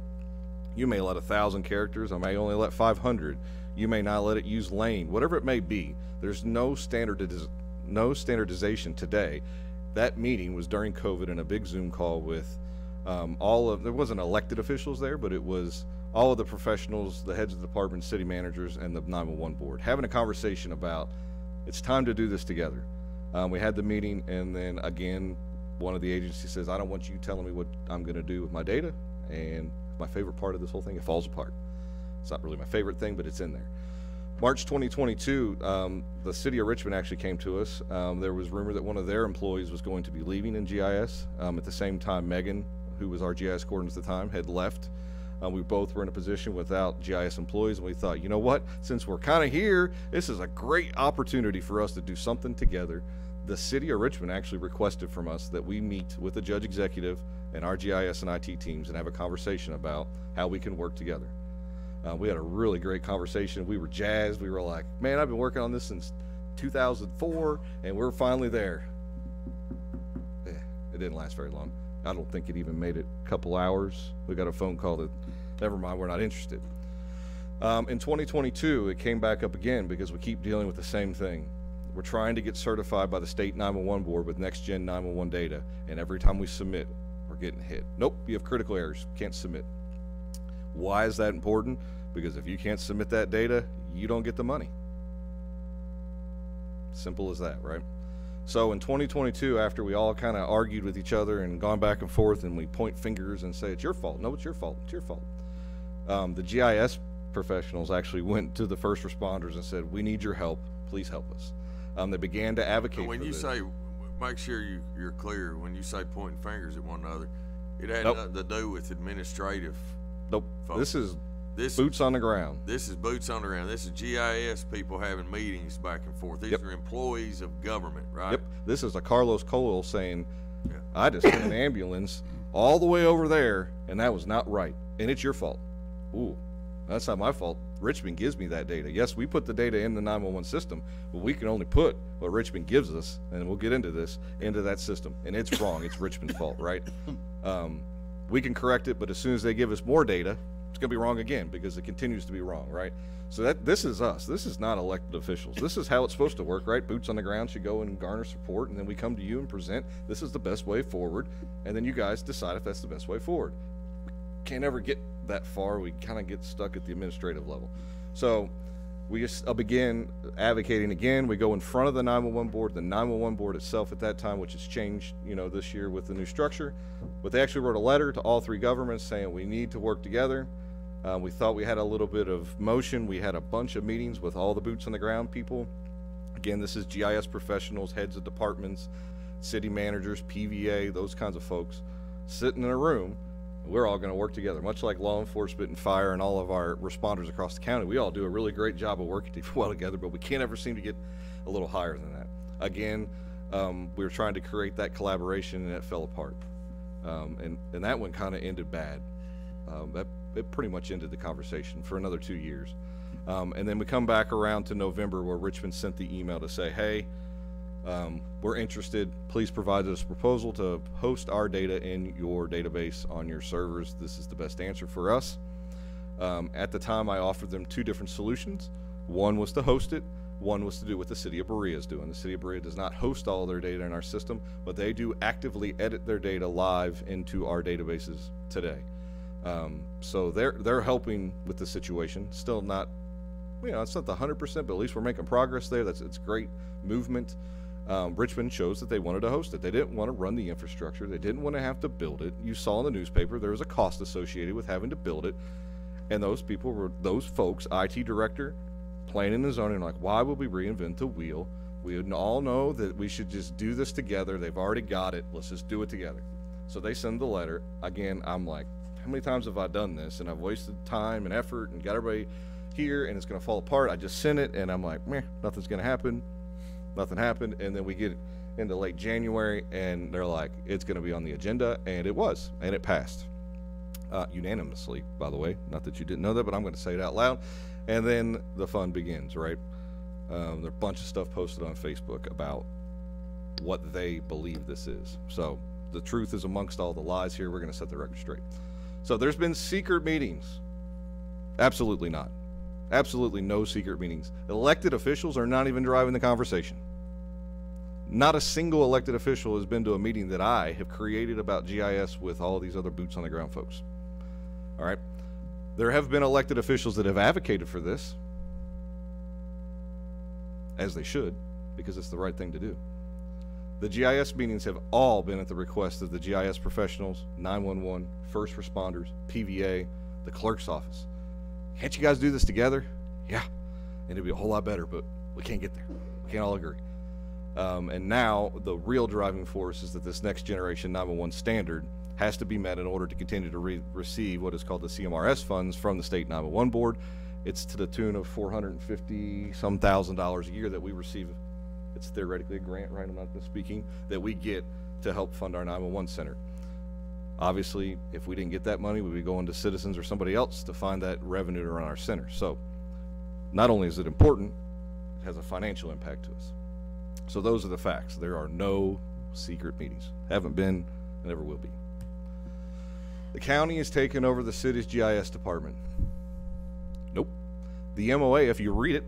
You may let 1,000 characters, I may only let 500. You may not let it use lane, whatever it may be. There's no standardization today. That meeting was during COVID in a big Zoom call with there wasn't elected officials there, but it was all of the professionals, the heads of the department, city managers, and the 911 board, having a conversation about it's time to do this together. We had the meeting, and then again, one of the agencies says, I don't want you telling me what I'm going to do with my data. And my favorite part of this whole thing, it falls apart. It's not really my favorite thing, but it's in there. March 2022, the city of Richmond actually came to us. There was rumor that one of their employees was going to be leaving in GIS. At the same time, Megan, who was our GIS coordinator at the time, had left. We both were in a position without GIS employees, and we thought, you know what, since we're kind of here, this is a great opportunity for us to do something together. The city of Richmond actually requested from us that we meet with the judge executive and our GIS and IT teams and have a conversation about how we can work together. We had a really great conversation. We were jazzed. We were like, man, I've been working on this since 2004, and we're finally there. It didn't last very long. I don't think it even made it a couple hours. We got a phone call that, never mind, we're not interested. In 2022, it came back up again because we keep dealing with the same thing. We're trying to get certified by the state 911 board with next gen 911 data, and every time we submit, we're getting hit. Nope, you have critical errors, can't submit. Why is that important? Because if you can't submit that data, you don't get the money. Simple as that, right? So in 2022, after we all kind of argued with each other and gone back and forth, and we point fingers and say, it's your fault. No, it's your fault. It's your fault. The GIS professionals actually went to the first responders and said, we need your help. Please help us. They began to advocate when for you this. say, make sure you're clear, when you say pointing fingers at one another, it had Nope. nothing to do with administrative. Nope. folks. This is This boots on the ground. This is boots on the ground. This is GIS people having meetings back and forth. These Yep. are employees of government, right? Yep. This is a Carlos Cole saying, Yeah. I just sent an ambulance all the way over there, and that was not right. And it's your fault. Ooh, that's not my fault. Richmond gives me that data. Yes, we put the data in the 911 system, but we can only put what Richmond gives us, and we'll get into this, into that system. And it's wrong. It's Richmond's fault, right? We can correct it, but as soon as they give us more data, it's going to be wrong again because it continues to be wrong, right? So this is us. This is not elected officials. This is how it's supposed to work, right? Boots on the ground should go and garner support, and then we come to you and present this is the best way forward, and then you guys decide if that's the best way forward. Can't ever get that far. We kind of get stuck at the administrative level. So we just begin advocating again. We go in front of the 911 board, the 911 board itself at that time, which has changed, this year with the new structure. But they actually wrote a letter to all three governments saying we need to work together. We thought we had a little bit of motion. We had a bunch of meetings with all the boots on the ground people. Again, this is GIS professionals, heads of departments, city managers, PVA, those kinds of folks sitting in a room. We're all going to work together, much like law enforcement and fire and all of our responders across the county. We all do a really great job of working well together, but we can't ever seem to get a little higher than that. Again, we were trying to create that collaboration, and it fell apart. And that one kind of ended bad. It pretty much ended the conversation for another 2 years. And then we come back around to November where Richmond sent the email to say, hey, we're interested. Please provide us a proposal to host our data in your database on your servers. This is the best answer for us. At the time, I offered them two different solutions. One was to host it. One was to do what the city of Berea is doing. The city of Berea does not host all their data in our system, but they do actively edit their data live into our databases today. So they're helping with the situation. Still not, it's not the 100%, but at least we're making progress there. It's great movement. Richmond chose that they wanted to host it. They didn't want to run the infrastructure. They didn't want to have to build it. You saw in the newspaper there was a cost associated with having to build it. And those people were, those folks, IT director, planning and zoning, like, why would we reinvent the wheel? We all know that we should just do this together. They've already got it. Let's just do it together. So they send the letter. Again, I'm like, how many times have I done this? And I've wasted time and effort and got everybody here, and it's going to fall apart. I just sent it, and I'm like, meh, nothing's going to happen. Nothing happened. And then we get into late January, and they're like, it's going to be on the agenda, and it was, and it passed. Unanimously, by the way. Not that you didn't know that, but I'm going to say it out loud. And then the fun begins, right? There are a bunch of stuff posted on Facebook about what they believe this is. So the truth is amongst all the lies here. We're going to set the record straight. So there's been secret meetings. Absolutely not. Absolutely no secret meetings. Elected officials are not even driving the conversation. Not a single elected official has been to a meeting that I have created about GIS with all these other boots on the ground folks. All right. There have been elected officials that have advocated for this, as they should, because it's the right thing to do. The GIS meetings have all been at the request of the GIS professionals, 911, first responders, PVA, the clerk's office. Can't you guys do this together? Yeah, and it'd be a whole lot better, but we can't get there. We can't all agree. And now the real driving force is that this next generation 911 standard has to be met in order to continue to receive what is called the CMRS funds from the state 911 board. It's to the tune of $450-some thousand a year that we receive. It's theoretically a grant, right? I'm not speaking, that we get to help fund our 911 center. Obviously, if we didn't get that money, we'd be going to citizens or somebody else to find that revenue to run our center. So not only is it important, it has a financial impact to us. So those are the facts. There are no secret meetings. Haven't been, and never will be. The county has taken over the city's GIS department. Nope. The MOA, if you read it,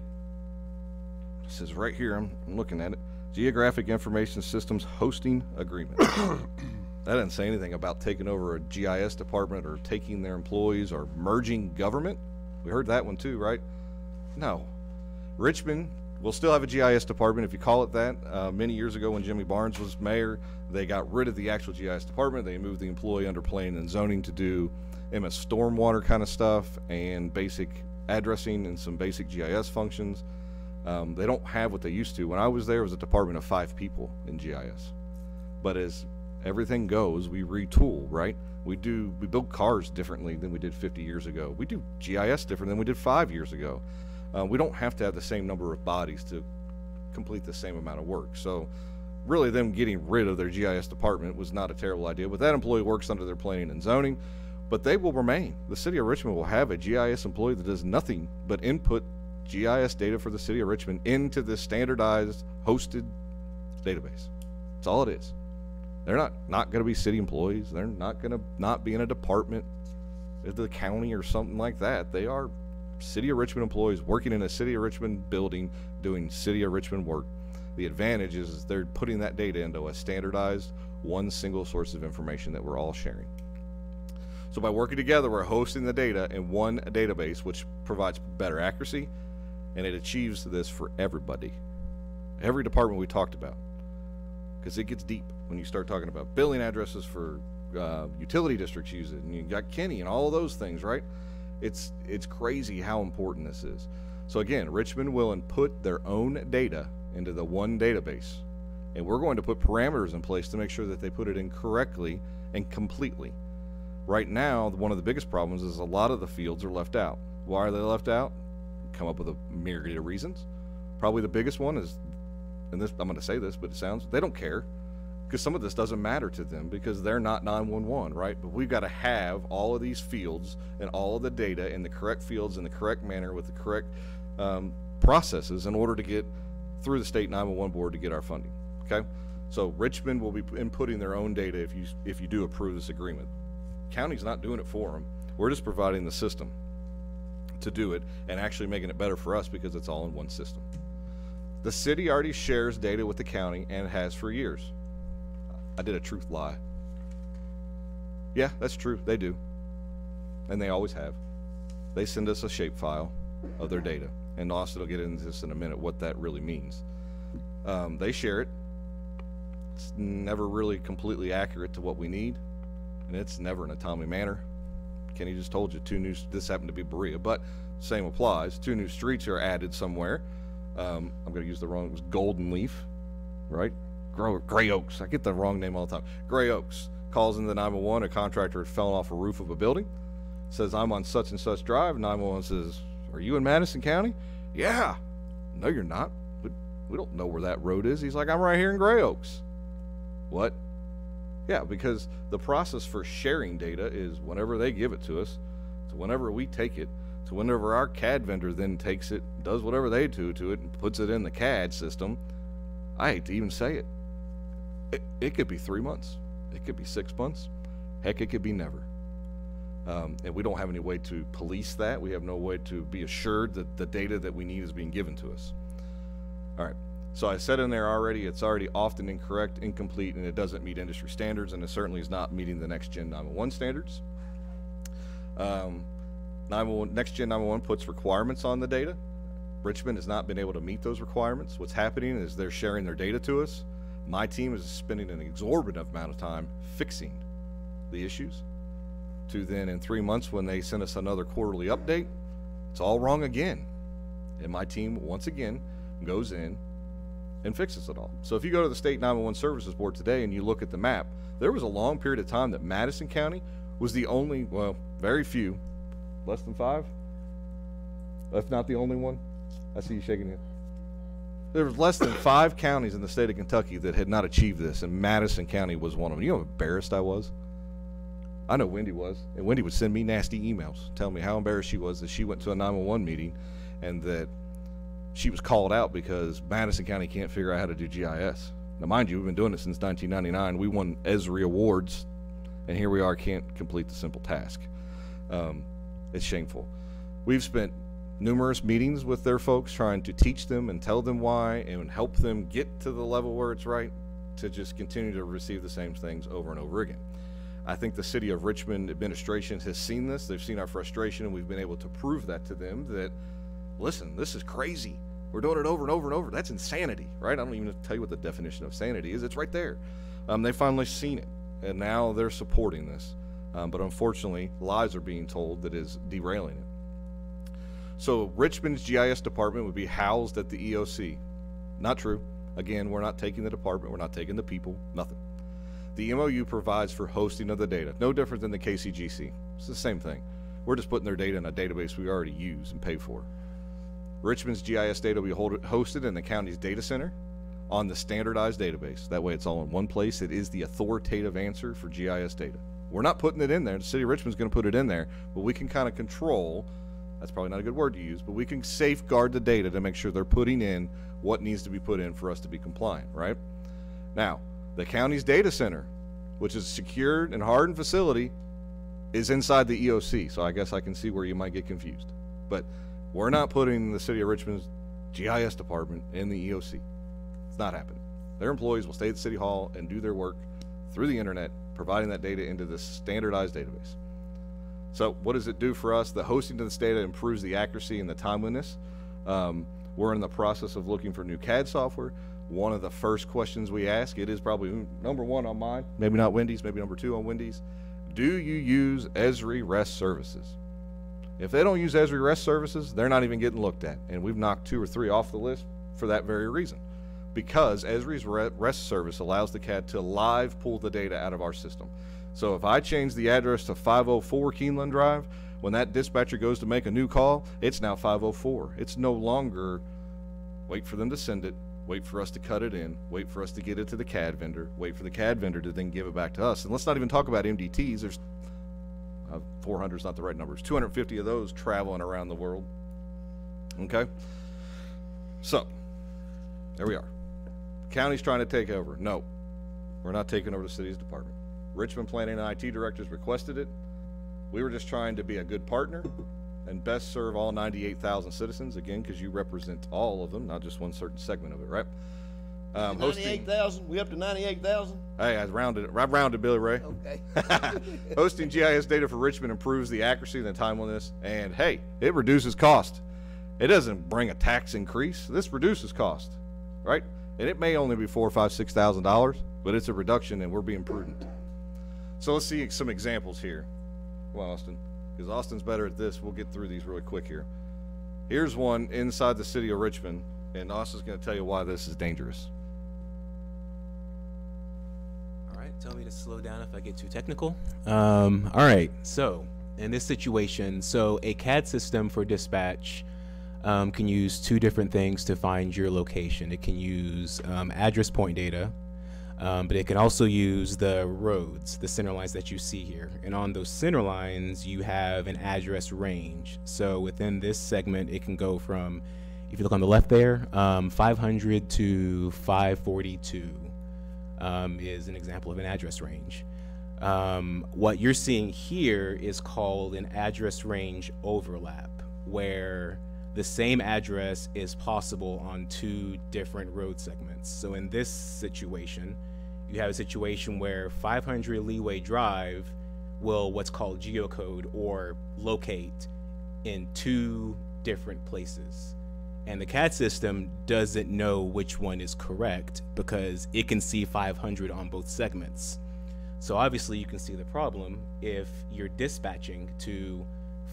it says right here, I'm looking at it, Geographic Information Systems Hosting Agreement. That doesn't say anything about taking over a GIS department or taking their employees or merging government. We heard that one too, right? No. Richmond will still have a GIS department, if you call it that. Many years ago when Jimmy Barnes was mayor, they got rid of the actual GIS department. They moved the employee under planning and zoning to do MS stormwater kind of stuff and basic addressing and some basic GIS functions. They don't have what they used to. When I was there, it was a department of 5 people in GIS. But as everything goes, we retool, right? We build cars differently than we did 50 years ago. We do GIS different than we did 5 years ago. We don't have to have the same number of bodies to complete the same amount of work. So really them getting rid of their GIS department was not a terrible idea, but that employee works under their planning and zoning, but they will remain. The city of Richmond will have a GIS employee that does nothing but input GIS data for the city of Richmond into this standardized hosted database. That's all it is. They're not going to be city employees. They're not going to not be in a department of the county or something like that. They are City of Richmond employees working in a City of Richmond building doing City of Richmond work. The advantage is they're putting that data into a standardized one single source of information that we're all sharing. So by working together, we're hosting the data in one database, which provides better accuracy, and it achieves this for everybody. Every department we talked about, because it gets deep when you start talking about billing addresses for utility districts use it, and you got Kenny and all of those things, right? It's crazy how important this is. So again, Richmond will input their own data into the one database, and we're going to put parameters in place to make sure that they put it in correctly and completely. Right now, one of the biggest problems is a lot of the fields are left out. Why are they left out? Come up with a myriad of reasons. Probably the biggest one is, and this, I'm going to say this, but it sounds, they don't care, because some of this doesn't matter to them because they're not 911, right? But we've got to have all of these fields and all of the data in the correct fields in the correct manner with the correct processes in order to get through the state 911 board to get our funding. Okay, so Richmond will be inputting their own data if you do approve this agreement. County's not doing it for them. We're just providing the system to do it and actually making it better for us because it's all in one system. The city already shares data with the county and has for years. I did a truth lie. Yeah, that's true. They do. And they always have. They send us a shapefile of their data. And Austin will get into this in a minute, what that really means. They share it. It's never really completely accurate to what we need. And it's never in a timely manner. Kenny just told you this happened to be Berea, but same applies. 2 new streets are added somewhere. I'm going to use the wrong, it was Golden Leaf, right? Gray Oaks. I get the wrong name all the time. Gray Oaks calls in the 911. A contractor had fallen off a roof of a building. Says, I'm on such and such drive. 911 says, are you in Madison County? Yeah. No, you're not. But we don't know where that road is. He's like, I'm right here in Gray Oaks. What? Yeah, because the process for sharing data is whenever they give it to us, to whenever we take it, to whenever our CAD vendor then takes it, does whatever they do to it, and puts it in the CAD system. I hate to even say it. It could be 3 months. It could be 6 months. Heck, it could be never. And we don't have any way to police that. We have no way to be assured that the data that we need is being given to us. All right. So I said in there already, it's already often incorrect, incomplete, and it doesn't meet industry standards, and it certainly is not meeting the next gen 911 standards. Next Gen 911 puts requirements on the data. Richmond has not been able to meet those requirements. What's happening is they're sharing their data to us. My team is spending an exorbitant amount of time fixing the issues, to then in 3 months when they send us another quarterly update, it's all wrong again. And my team, once again, goes in and fixes it all. So if you go to the State 911 Services Board today and you look at the map, there was a long period of time that Madison County was the only, well, very few, less than 5, if not the only one. I see you shaking your head. There was less than 5 counties in the state of Kentucky that had not achieved this, and Madison County was one of them. You know how embarrassed I was? I know Wendy was, and Wendy would send me nasty emails telling me how embarrassed she was that she went to a 911 meeting and that she was called out because Madison County can't figure out how to do GIS. Now, mind you, we've been doing it since 1999. We won Esri awards, and here we are, can't complete the simple task. It's shameful. We've spent numerous meetings with their folks trying to teach them and tell them why and help them get to the level where it's right to just continue to receive the same things over and over again. I think the City of Richmond administration has seen this. They've seen our frustration, and we've been able to prove that to them that, listen, this is crazy. We're doing it over and over and over. That's insanity, right? I don't even tell you what the definition of sanity is. It's right there. They finally seen it, and now they're supporting this. But unfortunately, lies are being told that is derailing it. So Richmond's GIS department would be housed at the EOC. Not true. Again, we're not taking the department. We're not taking the people. Nothing. The MOU provides for hosting of the data. No different than the KCGC. It's the same thing. We're just putting their data in a database we already use and pay for. Richmond's GIS data will be hosted in the county's data center on the standardized database. That way it's all in one place. It is the authoritative answer for GIS data. We're not putting it in there. The City of Richmond's going to put it in there, but we can kind of control, that's probably not a good word to use, but we can safeguard the data to make sure they're putting in what needs to be put in for us to be compliant, right? Now, the county's data center, which is a secured and hardened facility, is inside the EOC, so I guess I can see where you might get confused. But we're not putting the City of Richmond's GIS department in the EOC. It's not happening. Their employees will stay at City Hall and do their work through the internet, providing that data into this standardized database. So what does it do for us? The hosting of this data improves the accuracy and the timeliness. We're in the process of looking for new CAD software. One of the first questions we ask, it is probably number 1 on mine, maybe not Wendy's, maybe number 2 on Wendy's. Do you use Esri REST services? If they don't use Esri REST services, they're not even getting looked at. And we've knocked 2 or 3 off the list for that very reason. Because Esri's REST service allows the CAD to live pull the data out of our system. So if I change the address to 504 Keeneland Drive, when that dispatcher goes to make a new call, it's now 504. It's no longer wait for them to send it, wait for us to cut it in, wait for us to get it to the CAD vendor, wait for the CAD vendor to then give it back to us. And let's not even talk about MDTs. There's 400 is not the right number. There's 250 of those traveling around the world. Okay? So, there we are. County's trying to take over. No, we're not taking over the city's department. Richmond Planning and IT directors requested it. We were just trying to be a good partner and best serve all 98,000 citizens, again, because you represent all of them, not just one certain segment of it, right? 98,000? We up to 98,000? Hey, I rounded Billy Ray. Okay. Hosting GIS data for Richmond improves the accuracy and the timeliness, and hey, it reduces cost. It doesn't bring a tax increase. This reduces cost, right? And it may only be $4,000, $5,000, $6,000, but it's a reduction, and we're being prudent. So let's see some examples here. Well, Austin, because Austin's better at this. We'll get through these really quick here. Here's one inside the city of Richmond, and Austin's going to tell you why this is dangerous. All right, tell me to slow down if I get too technical. All right, so in this situation, so a CAD system for dispatch can use 2 different things to find your location. It can use address point data, but it can also use the roads, the center lines that you see here. And on those center lines, you have an address range. So within this segment, it can go from, if you look on the left there, 500 to 542 is an example of an address range. What you're seeing here is called an address range overlap, where the same address is possible on 2 different road segments. So in this situation, you have a situation where 500 Leeway Drive will what's called geocode or locate in 2 different places. And the CAD system doesn't know which one is correct because it can see 500 on both segments. So obviously you can see the problem if you're dispatching to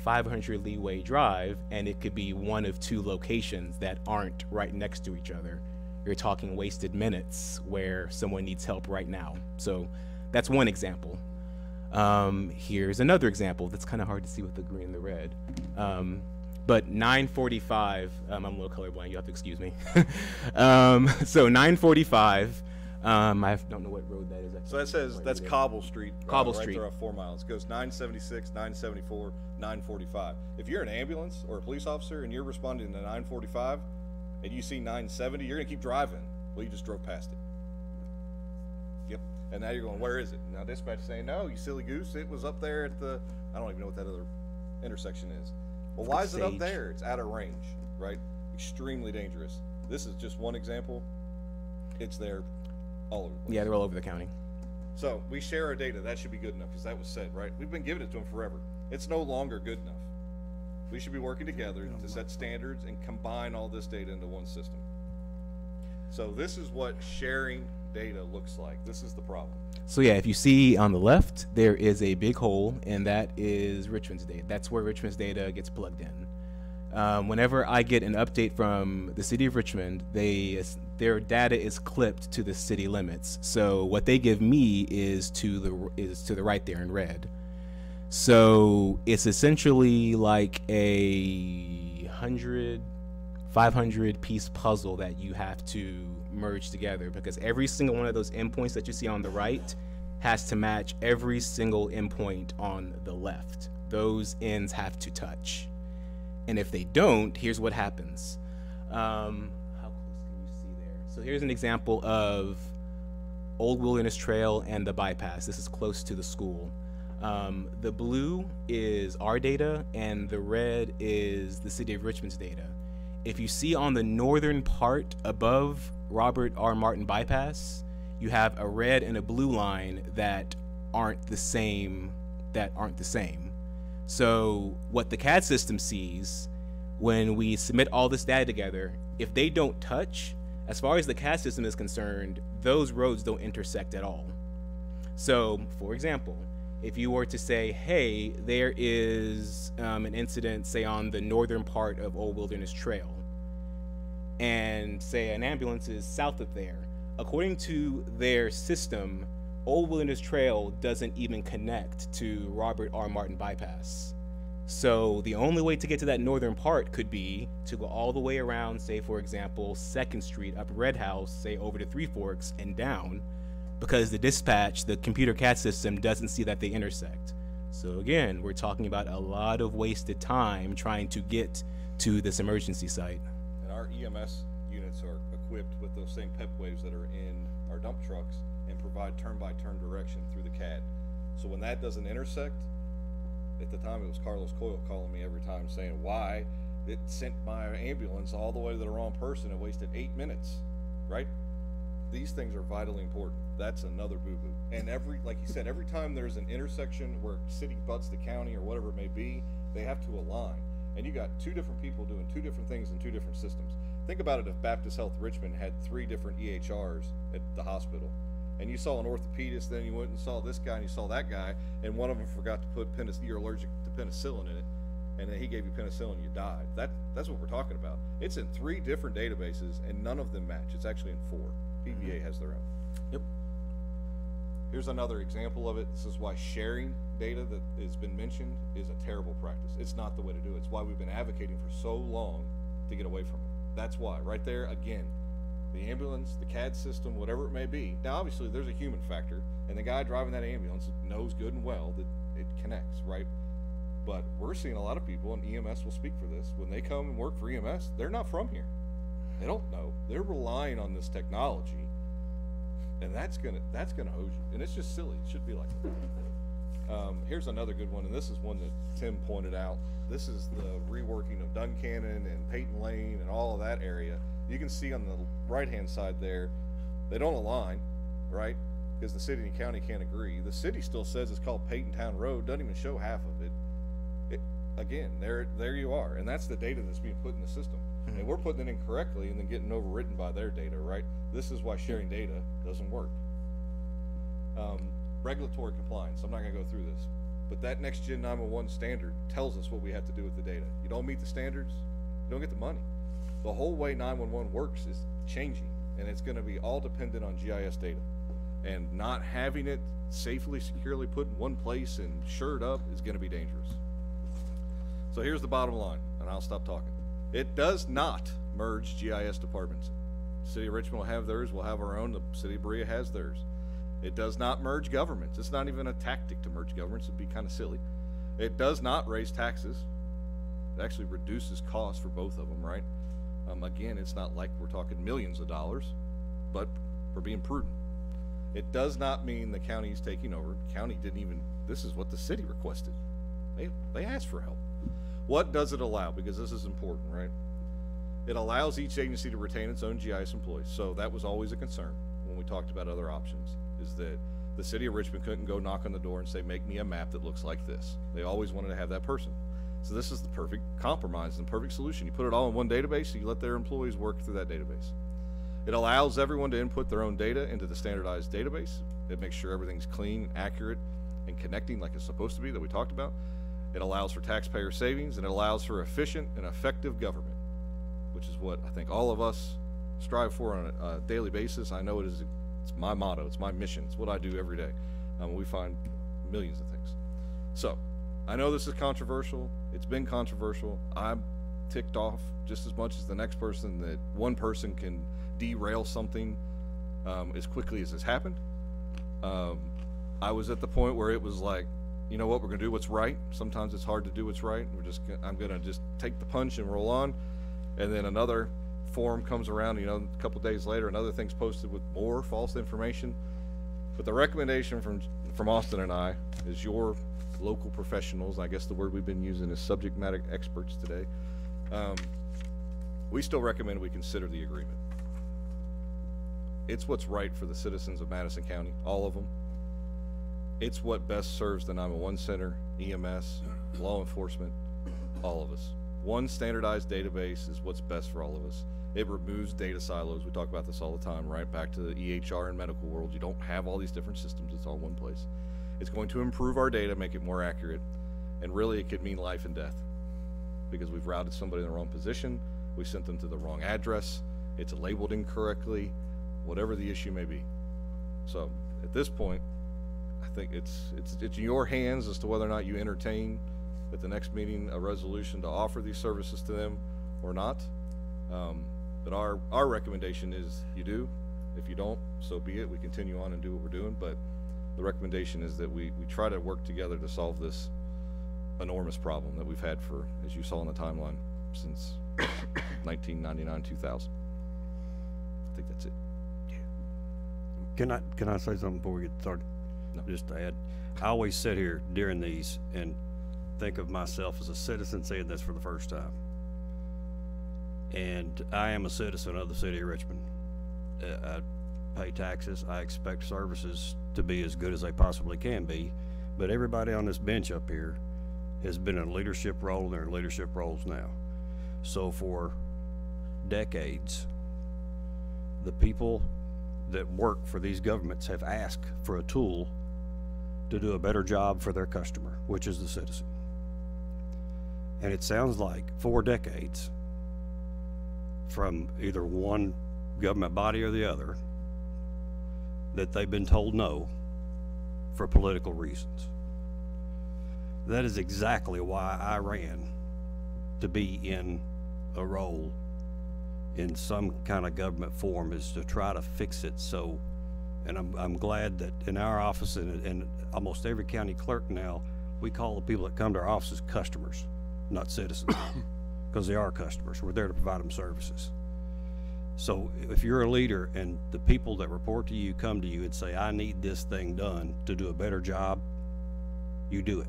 500 Leeway Drive and it could be one of 2 locations that aren't right next to each other. You're talking wasted minutes where someone needs help right now. So that's one example. Here's another example that's kind of hard to see with the green and the red. But 945, I'm a little colorblind, you have to excuse me. So 945, I don't know what road that is. So that says, that's Cobble Street. Cobble right Street. there off 4 miles. It goes 976, 974, 945. If you're an ambulance or a police officer and you're responding to 945 and you see 970, you're gonna keep driving. Well, you just drove past it. Yep. And now you're going, where is it? Now dispatch is saying, no, you silly goose, it was up there at the, I don't even know what that other intersection is. Well, why is it up there? It's out of range, right? Extremely dangerous. This is just one example. It's there all over the place. Yeah, they're all over the county. So we share our data. That should be good enough because that was said, right? We've been giving it to them forever. It's no longer good enough. We should be working together to set standards and combine all this data into one system. So this is what sharing data looks like. This is the problem. So yeah, if you see on the left, there is a big hole, and that is Richmond's data. That's where Richmond's data gets plugged in. Whenever I get an update from the city of Richmond, their data is clipped to the city limits. So what they give me is to the right there in red. So it's essentially like a 500 piece puzzle that you have to merge together, because every single one of those endpoints that you see on the right has to match every single endpoint on the left. Those ends have to touch. And if they don't, here's what happens. How close can you see there? So here's an example of Old Wilderness Trail and the bypass. This is close to the school. The blue is our data and the red is the city of Richmond's data. If you see on the northern part above Robert R. Martin bypass, you have a red and a blue line that aren't the same. So what the CAD system sees when we submit all this data together, if they don't touch, as far as the CAD system is concerned, those roads don't intersect at all. So for example, if you were to say, hey, there is an incident, say on the northern part of Old Wilderness Trail, and say an ambulance is south of there, according to their system, Old Wilderness Trail doesn't even connect to Robert R. Martin bypass. So the only way to get to that northern part could be to go all the way around, say for example, 2nd Street up Red House, say over to Three Forks and down, because the dispatch, the computer CAD system doesn't see that they intersect. So again, we're talking about a lot of wasted time trying to get to this emergency site. And our EMS units are equipped with those same PEP waves that are in our dump trucks and provide turn-by-turn direction through the CAD. So when that doesn't intersect, at the time it was Carlos Coyle calling me every time saying why it sent my ambulance all the way to the wrong person and wasted 8 minutes, right? These things are vitally important. That's another boo-boo. And like you said, every time there's an intersection where city butts the county or whatever it may be, they have to align. And you got 2 different people doing 2 different things in 2 different systems. Think about it if Baptist Health Richmond had 3 different EHRs at the hospital. And you saw an orthopedist, then you went and saw this guy and you saw that guy, and one of them forgot to put you're allergic to penicillin in it, and then he gave you penicillin and you died. That's what we're talking about. It's in 3 different databases and none of them match. It's actually in 4. PVA has their own. Yep. Here's another example of it. This is why sharing data that has been mentioned is a terrible practice. It's not the way to do it. It's why we've been advocating for so long to get away from it. That's why, right there, again, the ambulance, the CAD system, whatever it may be. Now, obviously, there's a human factor, and the guy driving that ambulance knows good and well that it connects, right? But we're seeing a lot of people, and EMS will speak for this, when they come and work for EMS, they're not from here. They don't know. They're relying on this technology, and that's gonna hose you. And it's just silly. It should be like that. Here's another good one, and this is one that Tim pointed out. This is the reworking of Duncannon and Peyton Lane and all of that area. You can see on the right-hand side there, they don't align, right? Because the city and county can't agree. The city still says it's called Peyton Town Road, doesn't even show half of it. again, there you are. And that's the data that's being put in the system. And we're putting it in correctly and then getting overwritten by their data, right? This is why sharing data doesn't work. Regulatory compliance, I'm not gonna go through this, but that next gen 911 standard tells us what we have to do with the data. You don't meet the standards, you don't get the money. The whole way 911 works is changing, and it's gonna be all dependent on GIS data. And not having it safely, securely put in one place and shored up is gonna be dangerous. So here's the bottom line, and I'll stop talking. It does not merge GIS departments. City of Richmond will have theirs, we'll have our own, the City of Berea has theirs. It does not merge governments. It's not even a tactic to merge governments, it'd be kind of silly. It does not raise taxes. It actually reduces costs for both of them, right? Again, it's not like we're talking millions of dollars, but we're being prudent. It does not mean the county is taking over. The county didn't even, this is what the city requested. They asked for help. What does it allow? Because this is important, right? It allows each agency to retain its own GIS employees. So that was always a concern when we talked about other options, is that the city of Richmond couldn't go knock on the door and say, make me a map that looks like this. They always wanted to have that person. So this is the perfect compromise and the perfect solution. You put it all in one database and you let their employees work through that database. It allows everyone to input their own data into the standardized database. It makes sure everything's clean, accurate, and connecting like it's supposed to be that we talked about. It allows for taxpayer savings, and it allows for efficient and effective government, which is what I think all of us strive for on a daily basis. I know it's my motto, it's my mission, it's what I do every day. We find millions of things. So, I know this is controversial, it's been controversial. I'm ticked off just as much as the next person that one person can derail something as quickly as this happened. I was at the point where it was like, you know what, we're gonna do what's right. Sometimes it's hard to do what's right. I'm gonna just take the punch and roll on. And then another forum comes around, you know, a couple days later, another thing's posted with more false information. But the recommendation from Austin and I, is your local professionals, I guess the word we've been using is subject matter experts today, we still recommend we consider the agreement. It's what's right for the citizens of Madison County, all of them. It's what best serves the 911 center, EMS, law enforcement, all of us. One standardized database is what's best for all of us. It removes data silos. We talk about this all the time, right? Back to the EHR and medical world. You don't have all these different systems. It's all one place. It's going to improve our data, make it more accurate, and really it could mean life and death, because we've routed somebody in the wrong position, we sent them to the wrong address, it's labeled incorrectly, whatever the issue may be. So at this point, I think it's in your hands as to whether or not you entertain at the next meeting a resolution to offer these services to them or not. But our recommendation is you do. If you don't, so be it. We continue on and do what we're doing. But the recommendation is that we try to work together to solve this enormous problem that we've had for, as you saw in the timeline, since 1999, 2000. I think that's it. Yeah. Can I say something before we get started? No. Just to add, I always sit here during these and think of myself as a citizen saying this for the first time. And I am a citizen of the city of Richmond. I pay taxes. I expect services to be as good as they possibly can be. But everybody on this bench up here has been in a leadership role, and they're in leadership roles now. So for decades, the people that work for these governments have asked for a tool to do a better job for their customer, which is the citizen. And it sounds like 4 decades from either one government body or the other that they've been told no for political reasons. That is exactly why I ran to be in a role in some kind of government form, is to try to fix it. So, and I'm glad that in our office and almost every county clerk now, we call the people that come to our offices customers, not citizens, because they are customers. We're there to provide them services. So if you're a leader and the people that report to you come to you and say, I need this thing done to do a better job, you do it.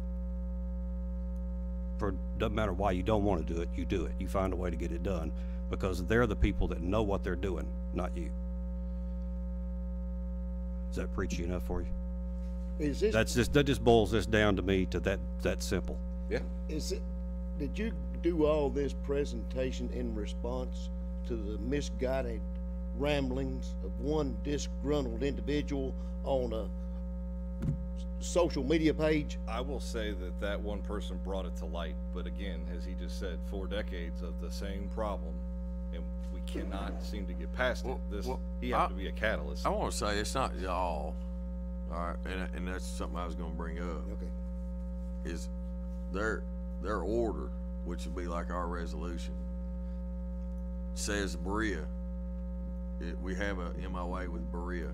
Doesn't matter why you don't want to do it, you do it. You find a way to get it done, because they're the people that know what they're doing, not you. Is that preachy enough for you? Is this, that just boils this down to me to that simple. Yeah. Is Did you do all this presentation in response to the misguided ramblings of one disgruntled individual on a social media page? I will say that that one person brought it to light, but again, as he just said, 4 decades of the same problem, and we cannot seem to get past it. He had to be a catalyst. I want to say it's not y'all, all right, and that's something I was going to bring up. Okay. Is their order, which would be like our resolution, says Berea. We have a MOA with Berea.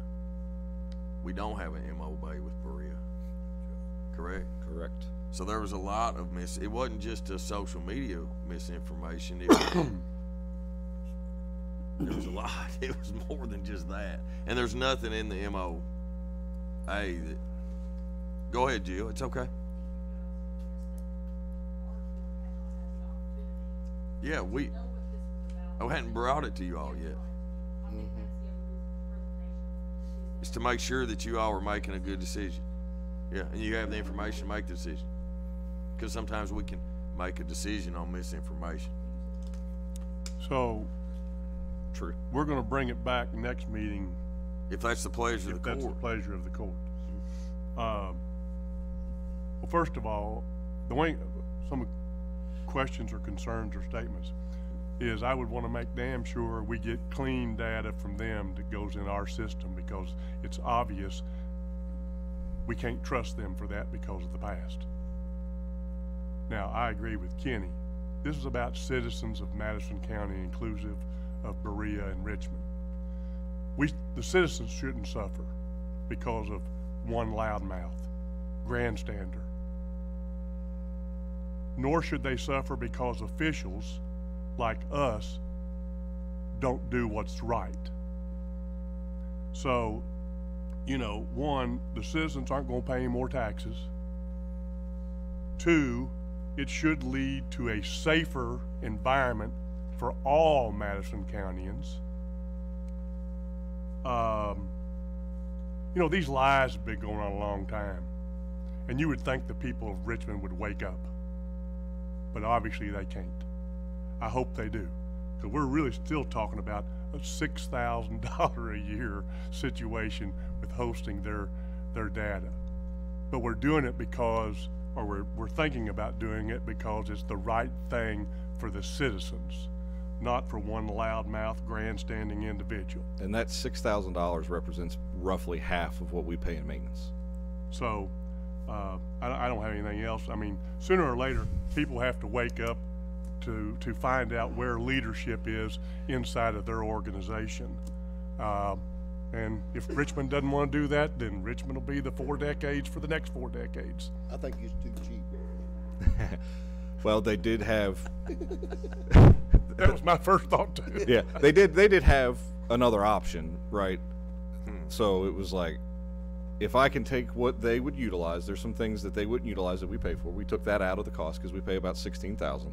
We don't have an MOA with Berea. Correct? Correct. So there was a lot of it wasn't just a social media misinformation. There was a lot. It was more than just that. And there's nothing in the MOA that. Go ahead, Jill. It's okay. Yeah, we hadn't brought it to you all yet. It's to make sure that you all are making a good decision. Yeah, and you have the information to make the decision. Because sometimes we can make a decision on misinformation. So, true. We're going to bring it back next meeting. If that's the pleasure of the court. If that's the pleasure of the court. Well, first of all, the way some questions or concerns or statements is I would want to make damn sure we get clean data from them that goes in our system, because it's obvious we can't trust them for that because of the past. Now, I agree with Kenny. This is about citizens of Madison County, inclusive of Berea and Richmond. The citizens shouldn't suffer because of one loudmouth, grandstander. Nor should they suffer because officials like us don't do what's right. So, you know, 1, the citizens aren't going to pay any more taxes. 2, it should lead to a safer environment for all Madison Countyans. You know, these lies have been going on a long time, and you would think the people of Richmond would wake up, but obviously they can't. I hope they do, because we're really still talking about a $6,000 a year situation with hosting their data. But we're doing it because, or we're thinking about doing it because it's the right thing for the citizens, not for one loudmouth, grandstanding individual. And that $6,000 represents roughly half of what we pay in maintenance. So I don't have anything else. I mean, sooner or later, people have to wake up to find out where leadership is inside of their organization. And if Richmond doesn't want to do that, then Richmond will be the 4 decades for the next 4 decades. I think it's too cheap. Well, they did have. That was my first thought too. Yeah, they did have another option, right? So it was like, if I can take what they would utilize, there's some things that they wouldn't utilize that we pay for. We took that out of the cost because we pay about $16,000,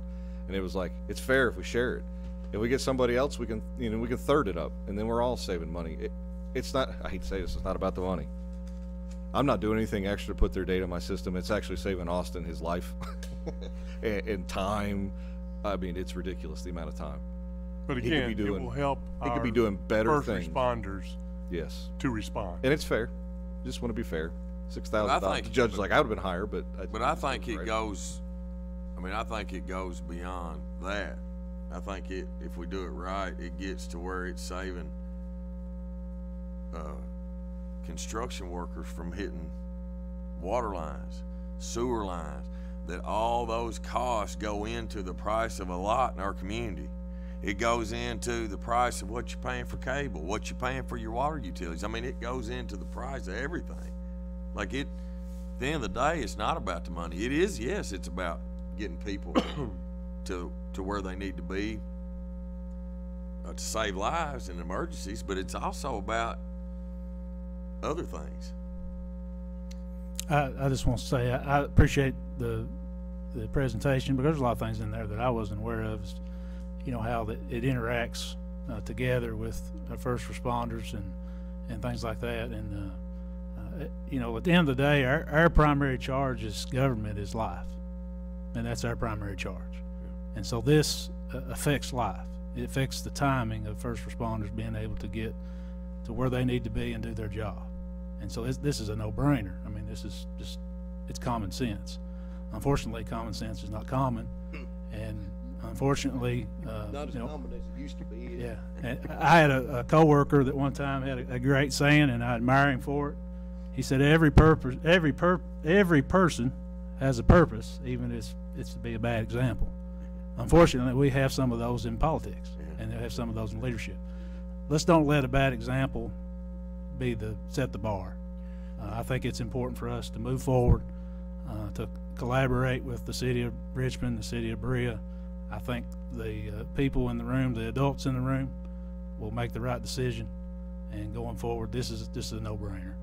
and it was like, it's fair if we share it. If we get somebody else, we can third it up, and then we're all saving money. It's not. I hate to say this. It's not about the money. I'm not doing anything extra to put their data in my system. It's actually saving Austin his life and time. I mean, it's ridiculous the amount of time. But again, it will help. He could be doing better things. First responders. Yes. To respond. And it's fair. Just want to be fair. $6,000. The judge is like, I would have been higher, but. I think it goes. I mean, I think it goes beyond that. I think if we do it right, it gets to where it's saving construction workers from hitting water lines, sewer lines, that all those costs go into the price of a lot in our community. It goes into the price of what you're paying for cable, what you're paying for your water utilities. I mean, it goes into the price of everything. Like at the end of the day, it's not about the money. It is, yes, it's about getting people to where they need to be to save lives in emergencies, but it's also about other things. I just want to say I appreciate the presentation, because there's a lot of things in there that I wasn't aware of. You know, how it interacts together with first responders and things like that. And you know, at the end of the day, our primary charge as government is life. and that's our primary charge. And so this affects life. It affects the timing of first responders being able to get to where they need to be and do their job. And so this is a no-brainer. I mean, this is just, it's common sense. Unfortunately, common sense is not common, and unfortunately, Not as common as it used to be. yeah. And I had a coworker that one time had a great saying, and I admire him for it. He said, every person has a purpose, even if it's to be a bad example. Unfortunately, we have some of those in politics, and they have some of those in leadership. Let's don't let a bad example set the bar. I think it's important for us to move forward, to collaborate with the city of Richmond, the city of Berea. I think the people in the room, the adults in the room, will make the right decision. And going forward, this is a no-brainer.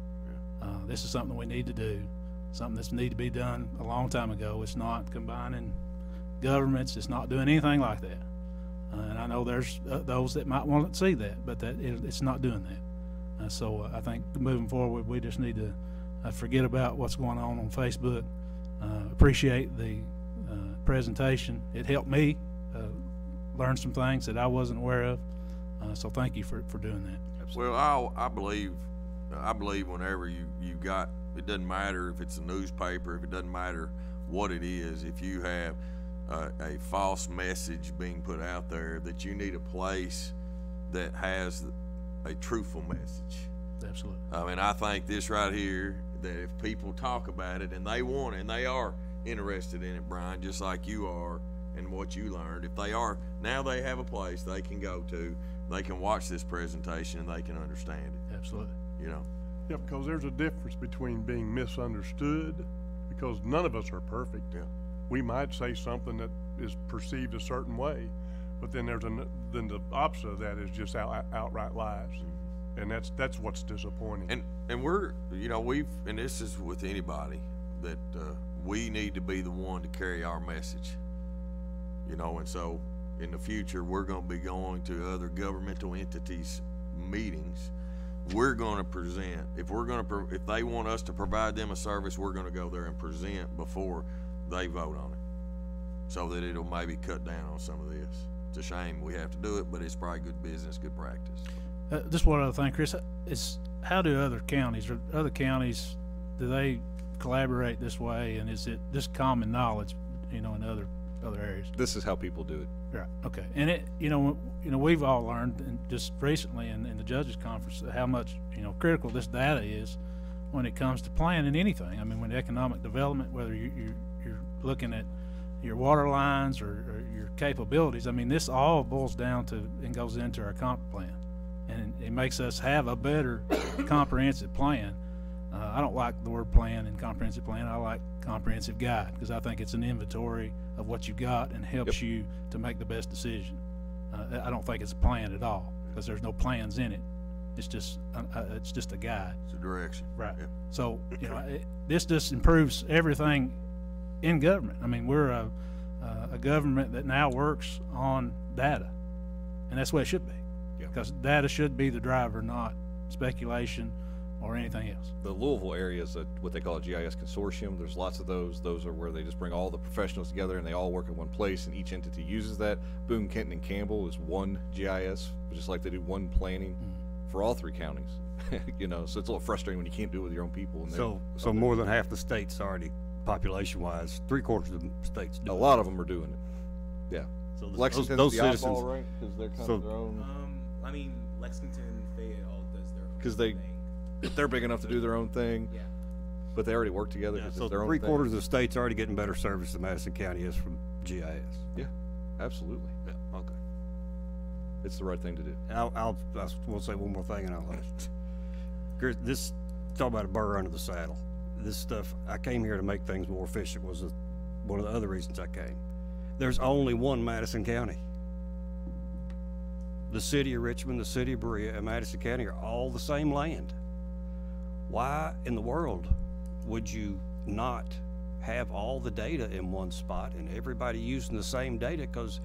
This is something we need to do, something that's need to be done a long time ago. It's not combining governments. It's not doing anything like that. And I know there's those that might want to see that, but it's not doing that. So I think moving forward, we just need to forget about what's going on Facebook. Appreciate the presentation. It helped me learn some things that I wasn't aware of. So thank you for doing that. Well, I believe whenever you got, it doesn't matter if it's a newspaper, if it doesn't matter what it is, if you have a false message being put out there, that you need a place that has a truthful message. Absolutely. I mean, I think this right here, that if people talk about it and they want it and they are interested in it, Brian, just like you are and what you learned, if they are, now they have a place they can go to, they can watch this presentation and they can understand it. Absolutely. You know? Yeah, because there's a difference between being misunderstood, because none of us are perfect. Yeah. We might say something that is perceived a certain way, but then then the opposite of that is just outright lies. And that's what's disappointing. And we're, you know, and this is with anybody, that we need to be the one to carry our message, you know. And so in the future, we're going to be going to other governmental entities meetings. We're going to present, if they want us to provide them a service, we're going to go there and present before they vote on it, so that it'll maybe cut down on some of this. It's a shame we have to do it, but it's probably good business, good practice. Just one other thing, Chris, is how do other counties, do they collaborate this way, and is it just common knowledge, you know, in other areas? This is how people do it. Right. Okay. And it, you know, we've all learned, and just recently in the judges conference, how much, you know, critical this data is when it comes to planning anything. I mean, when economic development, whether you're looking at your water lines or your capabilities, I mean, this all boils down to and goes into our comp plan, and it makes us have a better comprehensive plan. I don't like the word plan and comprehensive plan. I like comprehensive guide, because I think it's an inventory of what you got and helps you to make the best decision. I don't think it's a plan at all, because there's no plans in it. It's just a guide. It's a direction. Right. Yep. So, you know, this just improves everything in government. I mean, we're a government that now works on data, and that's the way it should be. Yeah. Because data should be the driver, not speculation or anything else. The Louisville area is what they call a GIS consortium. There's lots of those. Those are where they just bring all the professionals together and they all work in one place, and each entity uses that. Boone, Kenton, and Campbell is one GIS, just like they do one planning for all three counties. You know, so it's a little frustrating when you can't do it with your own people. And so more than half the states already, population-wise, 3/4 of the states do a it. lot of them are doing it. Yeah. So Lexington's those the citizens, oddball, right? Because they're kind of their own. I mean, Lexington, Fayette all does their own Because they're big enough to do their own thing. Yeah. But they already work together. yeah, It's so their own 3/4 of thing. the states already getting better service than Madison County is from GIS. Yeah, absolutely. Yeah, okay. It's the right thing to do. I will say one more thing and I'll let Chris, this, talk about a burr under the saddle. This stuff, I came here to make things more efficient was one of the other reasons I came. There's only one Madison County. The city of Richmond, the city of Berea, and Madison County are all the same land. Why in the world would you not have all the data in one spot and everybody using the same data? Because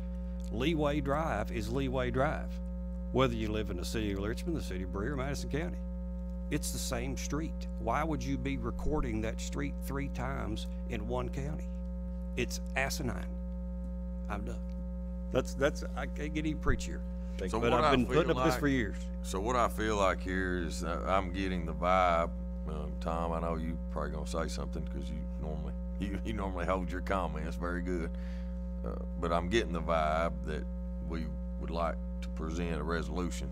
Leeway Drive is Leeway Drive, whether you live in the city of Richmond, the city of Berea, or Madison County. It's the same street. Why would you be recording that street 3 times in one county? It's asinine. I'm done. I can't get any preach here. So But what I've been I feel putting up with this like- for years. So what I feel like here is I'm getting the vibe. Tom, I know you probably gonna say something because you normally hold your comments very good. But I'm getting the vibe that we would like to present a resolution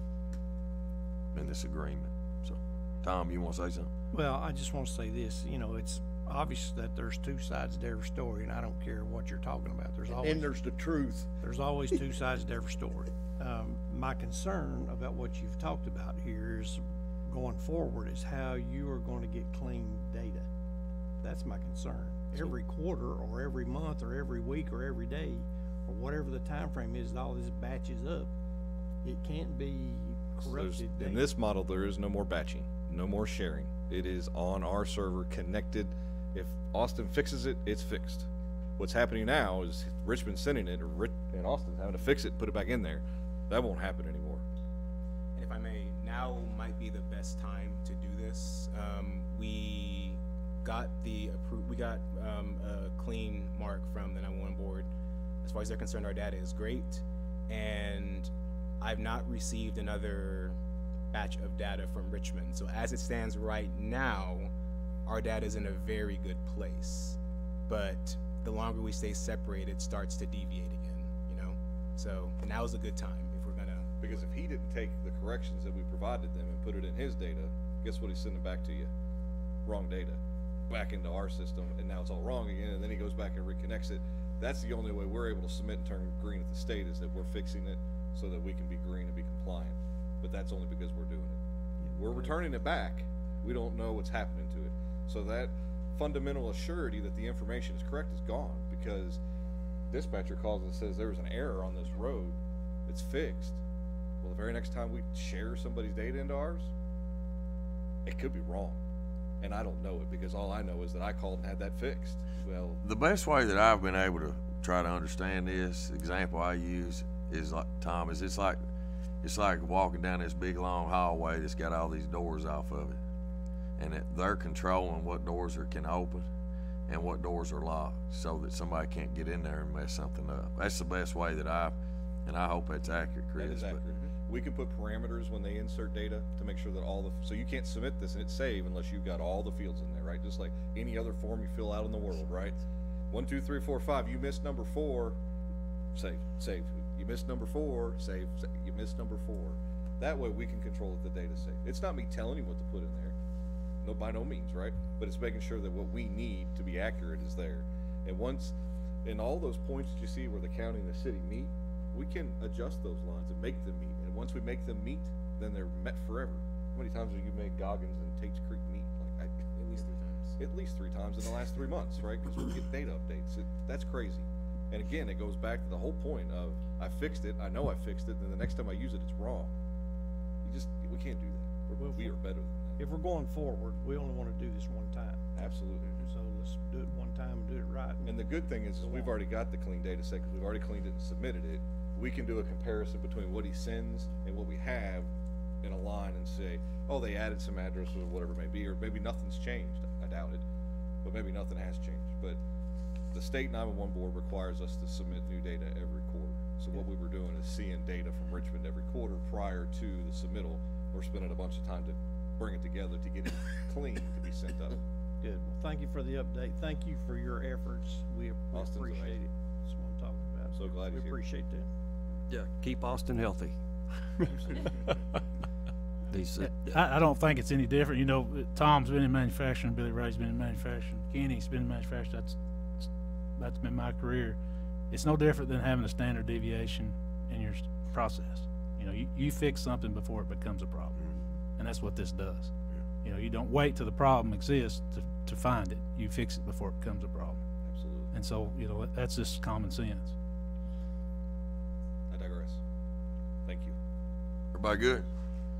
in this agreement. So, Tom, you want to say something? Well, I just want to say this, you know, it's obvious that there's two sides to every story, and I don't care what you're talking about. And there's the truth. There's always two sides to every story. My concern about what you've talked about here is going forward is how you are going to get clean data. That's my concern. Every quarter or every month or every week or every day or whatever the time frame is, all this batches up. It can't be corrupted In data. this model, there is no more batching, no more sharing. It is on our server connected. If Austin fixes it, it's fixed. What's happening now is Richmond sending it, and Austin's having to fix it, put it back in there. That won't happen anymore. And if I may, now might be the best time to do this. We got a clean mark from the 911 board. As far as they're concerned, our data is great, and I've not received another batch of data from Richmond. So as it stands right now, our data is in a very good place. But the longer we stay separated, it starts to deviate again, you know? So now is a good time if we're gonna. Because if he didn't take the corrections that we provided them and put it in his data, guess what he's sending back to you? Wrong data. Back into our system, and now it's all wrong again, and then he goes back and reconnects it. That's the only way we're able to submit and turn green at the state, is that we're fixing it so that we can be green and be compliant. But that's only because we're doing it. We're returning it back. We don't know what's happening to it. So that fundamental assurity that the information is correct is gone, because dispatcher calls and says there was an error on this road. It's fixed. Well, the very next time we share somebody's data into ours, it could be wrong. And I don't know it, because all I know is that I called and had that fixed. Well, The best way that I've been able to try to understand this example I use is like, Tom, is it's like walking down this big long hallway that's got all these doors off of it, and they're controlling what doors can open and what doors are locked, so that somebody can't get in there and mess something up. That's the best way that and I hope that's accurate, Chris. that is but- accurate. We can put parameters when they insert data to make sure that so you can't submit this and it's save unless you've got all the fields in there, right? Just like any other form you fill out in the world, right? 1, 2, 3, 4, 5. You missed number 4. Save. You missed number 4. Save. You missed number 4. That way we can control that the data's safe. It's not me telling you what to put in there. No, by no means, right? But it's making sure that what we need to be accurate is there. And once, in all those points that you see where the county and the city meet, we can adjust those lines and make them meet. And once we make them meet, then they're met forever. How many times have you made Goggins and Tate's Creek meet? Like At least 3 times. At least 3 times in the last 3 months, right? Because we get data updates. That's crazy. And again, it goes back to the whole point of I fixed it, I know I fixed it, and the next time I use it, it's wrong. We can't do that. We are better than that. If we're going forward, we only want to do this one time. Absolutely. So let's do it one time and do it right. And the good thing is we've already got the clean data set, because we've already cleaned it and submitted it. We can do a comparison between what he sends and what we have in a line and say, oh, they added some addresses or whatever it may be, or maybe nothing's changed. I doubt it, but maybe nothing has changed. But the state 911 board requires us to submit new data every quarter. So what we were doing is seeing data from Richmond every quarter prior to the submittal. We're spending a bunch of time to bring it together to get it clean to be sent up. Good. Well, thank you for the update. Thank you for your efforts. We Austin's appreciate amazing. it. That's what I'm talking about. So glad We he's here. appreciate that. Yeah, keep Austin healthy. These, I don't think it's any different. You know, Tom's been in manufacturing, Billy Ray's been in manufacturing, Kenny's been in manufacturing. That's been my career. It's no different than having a standard deviation in your process. You know, you fix something before it becomes a problem, and that's what this does. You know, you don't wait till the problem exists to find it. You fix it before it becomes a problem. Absolutely. And so, you know, that's just common sense. I digress. Thank you. Everybody good?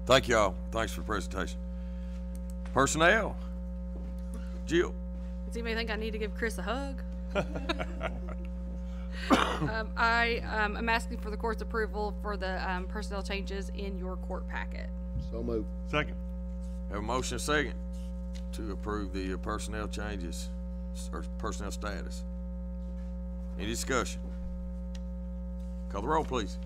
Thank y'all. Thanks for the presentation. Personnel. Jill. Does anybody think I need to give Chris a hug? I am asking for the court's approval for the personnel changes in your court packet. So moved. Second. Have a motion and a second to approve the personnel changes or personnel status. Any discussion? Call the roll, please.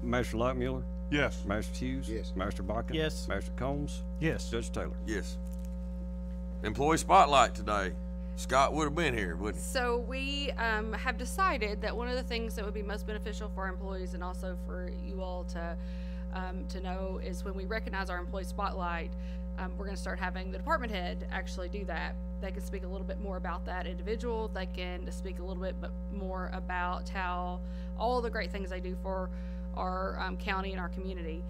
Master Lockmuller, Yes. Master Hughes. Yes. Master Bakken. Yes. Master Combs, Yes. Judge Taylor. Yes. Employee spotlight today. Scott would have been here, wouldn't he? So we have decided that one of the things that would be most beneficial for our employees and also for you all to know is when we recognize our employee spotlight, we're going to start having the department head actually do that. They can speak a little bit more about that individual. They can speak a little bit more about how all the great things they do for our county and our community.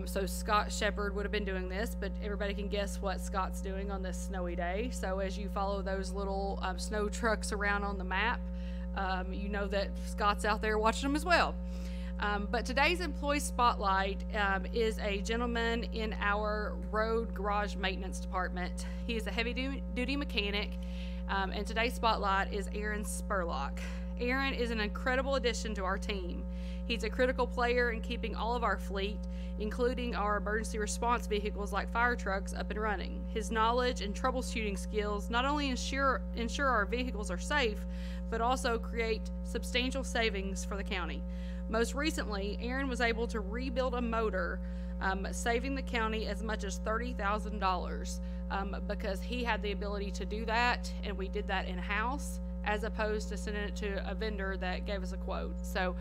So Scott Shepard would have been doing this, but everybody can guess what Scott's doing on this snowy day. So as you follow those little snow trucks around on the map, you know that Scott's out there watching them as well. But today's employee spotlight is a gentleman in our road garage maintenance department. He is a heavy-duty mechanic, and today's spotlight is Aaron Spurlock. Aaron is an incredible addition to our team. He's a critical player in keeping all of our fleet, including our emergency response vehicles like fire trucks, up and running. His knowledge and troubleshooting skills not only ensure our vehicles are safe, but also create substantial savings for the county. Most recently, Aaron was able to rebuild a motor, saving the county as much as $30,000 because he had the ability to do that, and we did that in-house as opposed to sending it to a vendor that gave us a quote. So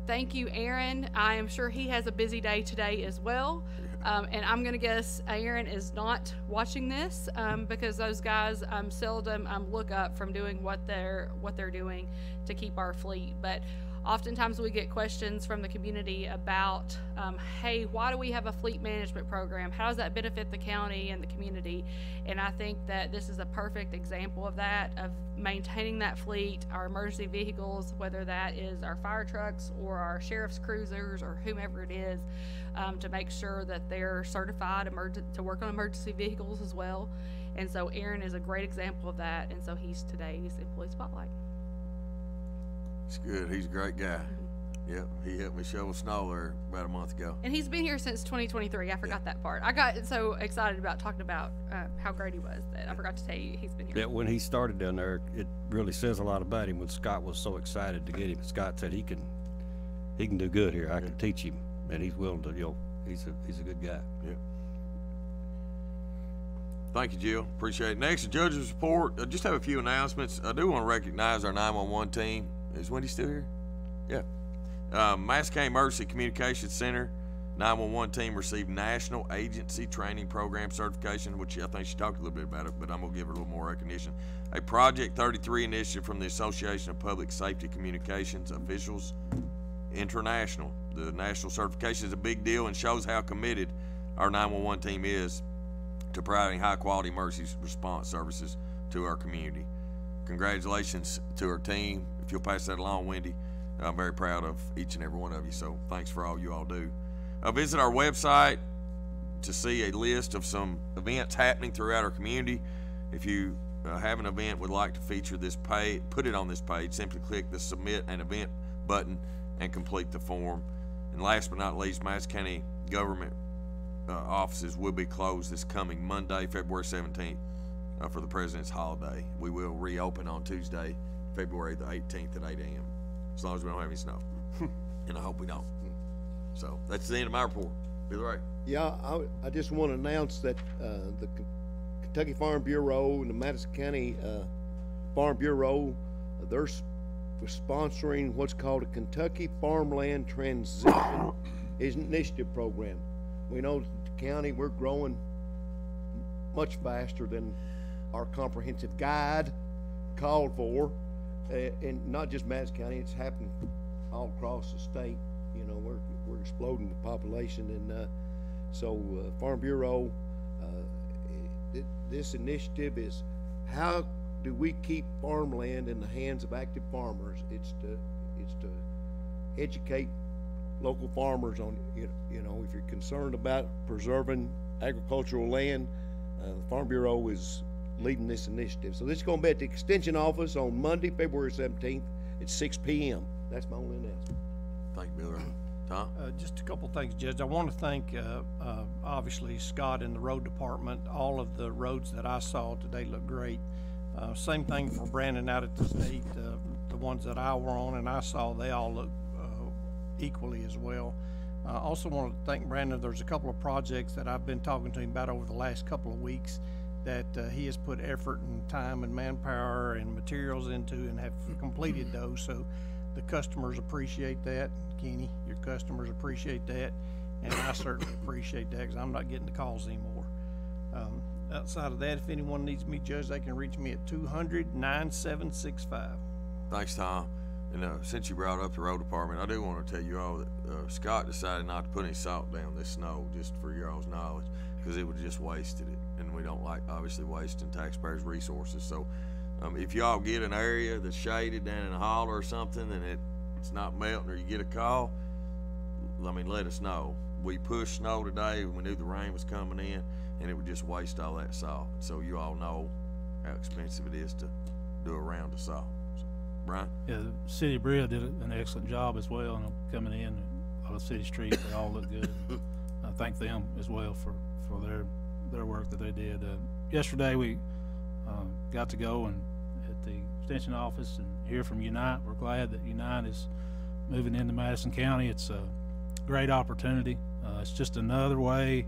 thank you, Aaron. I am sure he has a busy day today as well. And I'm going to guess Aaron is not watching this because those guys seldom look up from doing what they're doing to keep our fleet. But oftentimes we get questions from the community about, hey, why do we have a fleet management program? How does that benefit the county and the community? And I think that this is a perfect example of that, of maintaining that fleet, our emergency vehicles, whether that is our fire trucks or our sheriff's cruisers or whomever it is, to make sure that they're certified to work on emergency vehicles as well. And so Aaron is a great example of that, and so he's today's employee spotlight. It's good. He's a great guy. Yep, he helped me shovel snow there about a month ago. And he's been here since 2023. I forgot that part. I got so excited about talking about how great he was that I forgot to tell you he's been here. Yeah, when he started down there, it really says a lot about him when Scott was so excited to get him. Scott said he can do good here. I can teach him, and he's willing to, he's a good guy. Yeah. Thank you, Jill. Appreciate it. Next, the judge's report. I just have a few announcements. I do want to recognize our 911 team. Is Wendy still here? Yeah. Madison County Emergency Communications Center 911 team received National Agency Training Program certification, which I think she talked a little bit about it, but I'm going to give her a little more recognition. A Project 33 initiative from the Association of Public Safety Communications Officials International. The national certification is a big deal and shows how committed our 911 team is to providing high-quality emergency response services to our community. Congratulations to our team. If you'll pass that along, Wendy, I'm very proud of each and every one of you, so thanks for all you all do. Visit our website to see a list of some events happening throughout our community. If you have an event, would like to feature this page, put it on this page, simply click the Submit an Event button and complete the form. And last but not least, Madison County government offices will be closed this coming Monday, February 17th, for the President's holiday. We will reopen on Tuesday, February the 18th at 8 a.m. as long as we don't have any snow. And I hope we don't. So that's the end of my report. Billy Ray. Yeah, I just want to announce that the Kentucky Farm Bureau and the Madison County Farm Bureau, they're sponsoring what's called a Kentucky Farmland Transition Initiative Program. We know that the county, we're growing much faster than our comprehensive guide called for, and not just Madison County, it's happening all across the state. You know, we're exploding the population, and so Farm Bureau, this initiative is how do we keep farmland in the hands of active farmers? It's to educate local farmers on, you know, if you're concerned about preserving agricultural land, the Farm Bureau is leading this initiative. So this is going to be at the Extension Office on Monday, February 17th at 6 p.m. That's my only announcement. Thank you, Billy. Tom? Just a couple things, Judge. I want to thank, obviously, Scott and the road department. All of the roads that I saw today look great. Same thing for Brandon out at the state, the ones that I were on and I saw, they all look equally as well. I also want to thank Brandon. There's a couple of projects that I've been talking to him about over the last couple of weeks that he has put effort and time and manpower and materials into and have completed those. So the customers appreciate that. Kenny, your customers appreciate that. And I certainly appreciate that because I'm not getting the calls anymore. Outside of that, if anyone needs me, Judge, they can reach me at 200-9765. Thanks, Tom. And since you brought up the road department, I do want to tell you all that Scott decided not to put any salt down this snow, just for your all's knowledge, because it would just wasted it, and we don't like obviously wasting taxpayers' resources. So if y'all get an area that's shaded down in a holler or something, and it's not melting, or you get a call, I mean, let us know. We pushed snow today. We knew the rain was coming in, and it would just waste all that salt. So you all know how expensive it is to do a round of salt. So, Brian? Yeah, the city of Berea did an excellent job as well coming in. All the city streets, they all look good. I thank them as well for their work that they did. Yesterday we got to go and at the extension office and hear from Unite. We're glad that Unite is moving into Madison County. It's a great opportunity. It's just another way,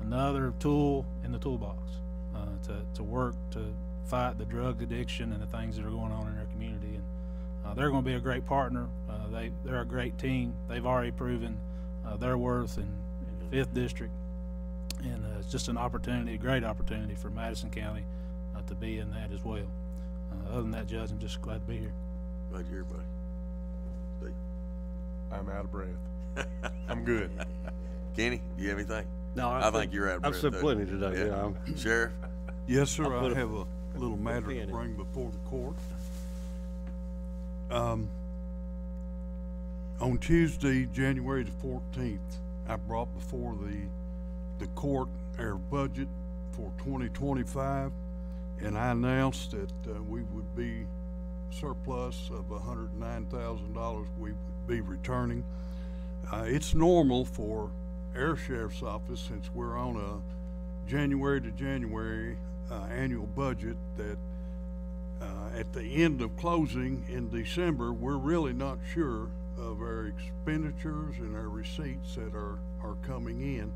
another tool in the toolbox to work to fight the drug addiction and the things that are going on in our community. And they're going to be a great partner. They're a great team. They've already proven their worth in the 5th District. And it's just an opportunity, a great opportunity for Madison County to be in that as well. Other than that, Judge, I'm just glad to be here. Glad you're here, buddy. Steve? I'm out of breath. I'm good. Kenny, do you have anything? No, I think you're out of breath. I've said plenty today. Yeah. Sheriff? Yes, sir. I have a little matter to bring before the court. On Tuesday, January the 14th, I brought before the court our budget for 2025, and I announced that we would be surplus of $109,000 we would be returning. It's normal for our sheriff's office, since we're on a January to January annual budget, that at the end of closing in December, we're really not sure of our expenditures and our receipts that are coming in.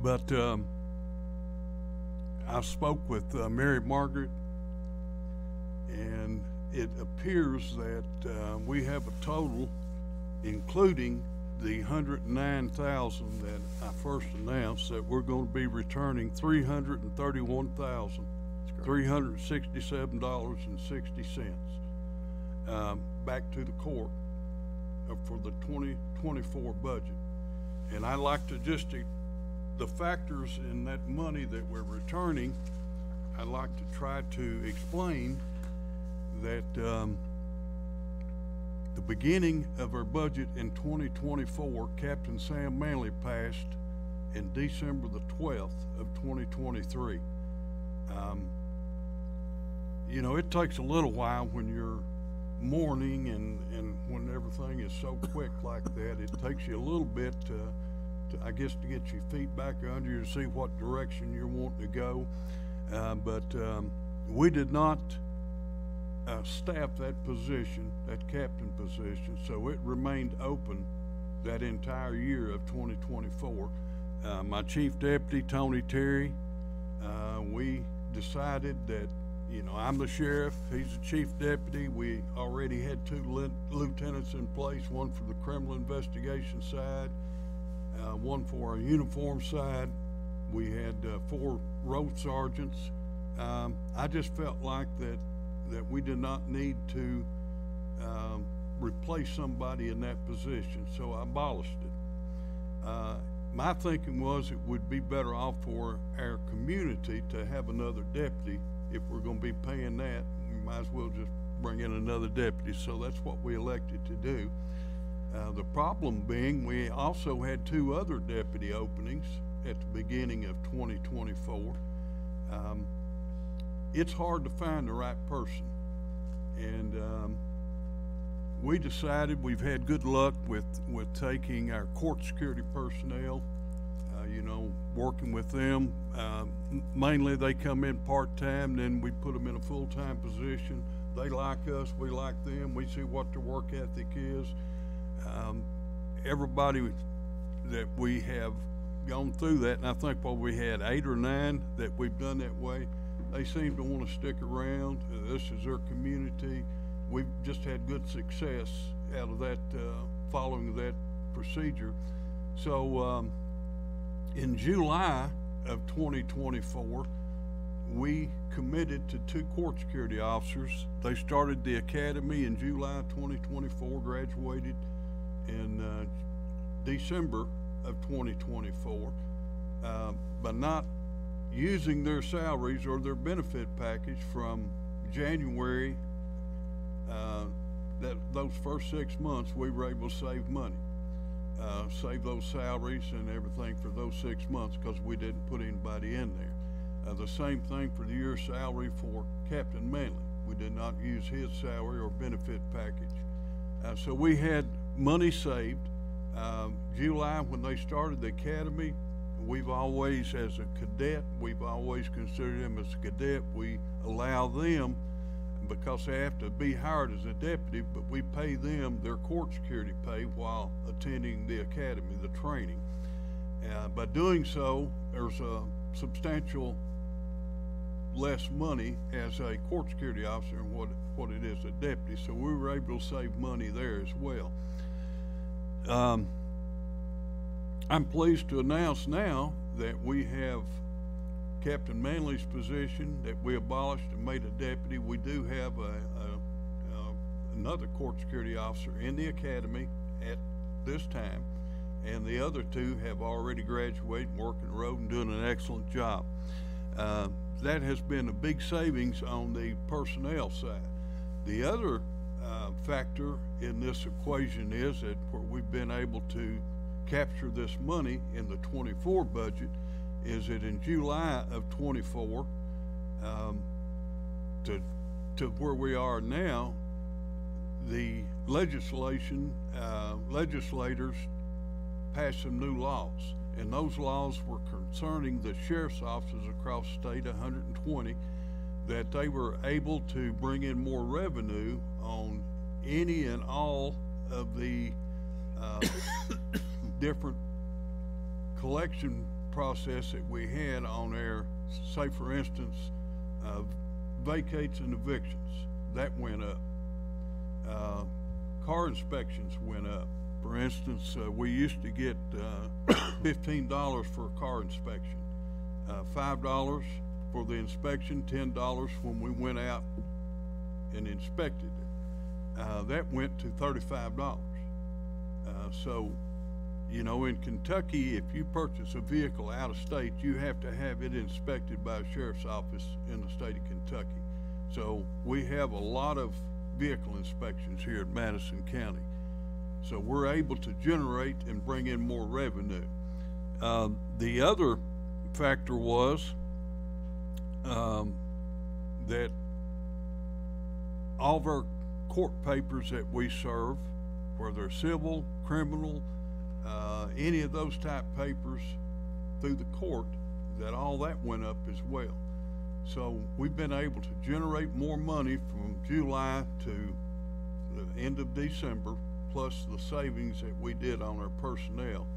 But I spoke with Mary Margaret, and it appears that we have a total, including the $109,000 that I first announced, that we're going to be returning $331,367.60 back to the court for the 2024 budget. And I like to just the factors in that money that we're returning, I'd like to try to explain that the beginning of our budget in 2024, Captain Sam Manley passed in December the 12th of 2023. You know, it takes a little while when you're mourning and when everything is so quick like that. It takes you a little bit I guess, to get your feet back under you to see what direction you're wanting to go. But we did not staff that position, that captain position, so it remained open that entire year of 2024. My chief deputy, Tony Terry, we decided that, you know, I'm the sheriff, he's the chief deputy. We already had 2 lieutenants in place, one for the criminal investigation side, one for our uniform side. We had 4 road sergeants. I just felt like that we did not need to replace somebody in that position, so I abolished it. My thinking was it would be better off for our community to have another deputy. If we're going to be paying that, we might as well just bring in another deputy, so that's what we elected to do. The problem being, we also had 2 other deputy openings at the beginning of 2024. It's hard to find the right person, and we decided, we've had good luck with taking our court security personnel. you know, working with them. Mainly they come in part-time, then we put them in a full-time position. They like us, we like them, we see what their work ethic is. Everybody that we have gone through that, and I think we had 8 or 9 that we've done that way, they seem to want to stick around. This is their community. We've just had good success out of that, following that procedure. So in July of 2024, we committed to 2 court security officers. They started the academy in July 2024, graduated in December of 2024. By not using their salaries or their benefit package from January, those first 6 months, we were able to save money. Save those salaries and everything for those 6 months because we didn't put anybody in there. The same thing for the year's salary for Captain Manley. We did not use his salary or benefit package. So we had money saved. July, when they started the academy, we've always, as a cadet, we've always considered them as a cadet. We allow them, because they have to be hired as a deputy, but we pay them their court security pay while attending the academy, the training. By doing so, there's a substantial less money as a court security officer than what it is a deputy, so we were able to save money there as well. I'm pleased to announce now that we have Captain Manley's position that we abolished and made a deputy. We do have another court security officer in the academy at this time, and the other 2 have already graduated, working the road and doing an excellent job. That has been a big savings on the personnel side. The other factor in this equation is that where we've been able to capture this money in the 24 budget is that in July of 24 to where we are now, the legislators passed some new laws, and those laws were concerning the sheriff's offices across the state, 120, that they were able to bring in more revenue on any and all of the different collection process that we had on our, say for instance, vacates and evictions. That went up. Car inspections went up. For instance, we used to get $15 for a car inspection, $5 for the inspection, $10 when we went out and inspected it. That went to $35. So, you know, in Kentucky, if you purchase a vehicle out of state, you have to have it inspected by a sheriff's office in the state of Kentucky. So we have a lot of vehicle inspections here at Madison County. So we're able to generate and bring in more revenue. The other factor was that all of our court papers that we serve, whether they're civil, criminal, any of those type papers through the court, that all that went up as well. So we've been able to generate more money from July to the end of December, plus the savings that we did on our personnel.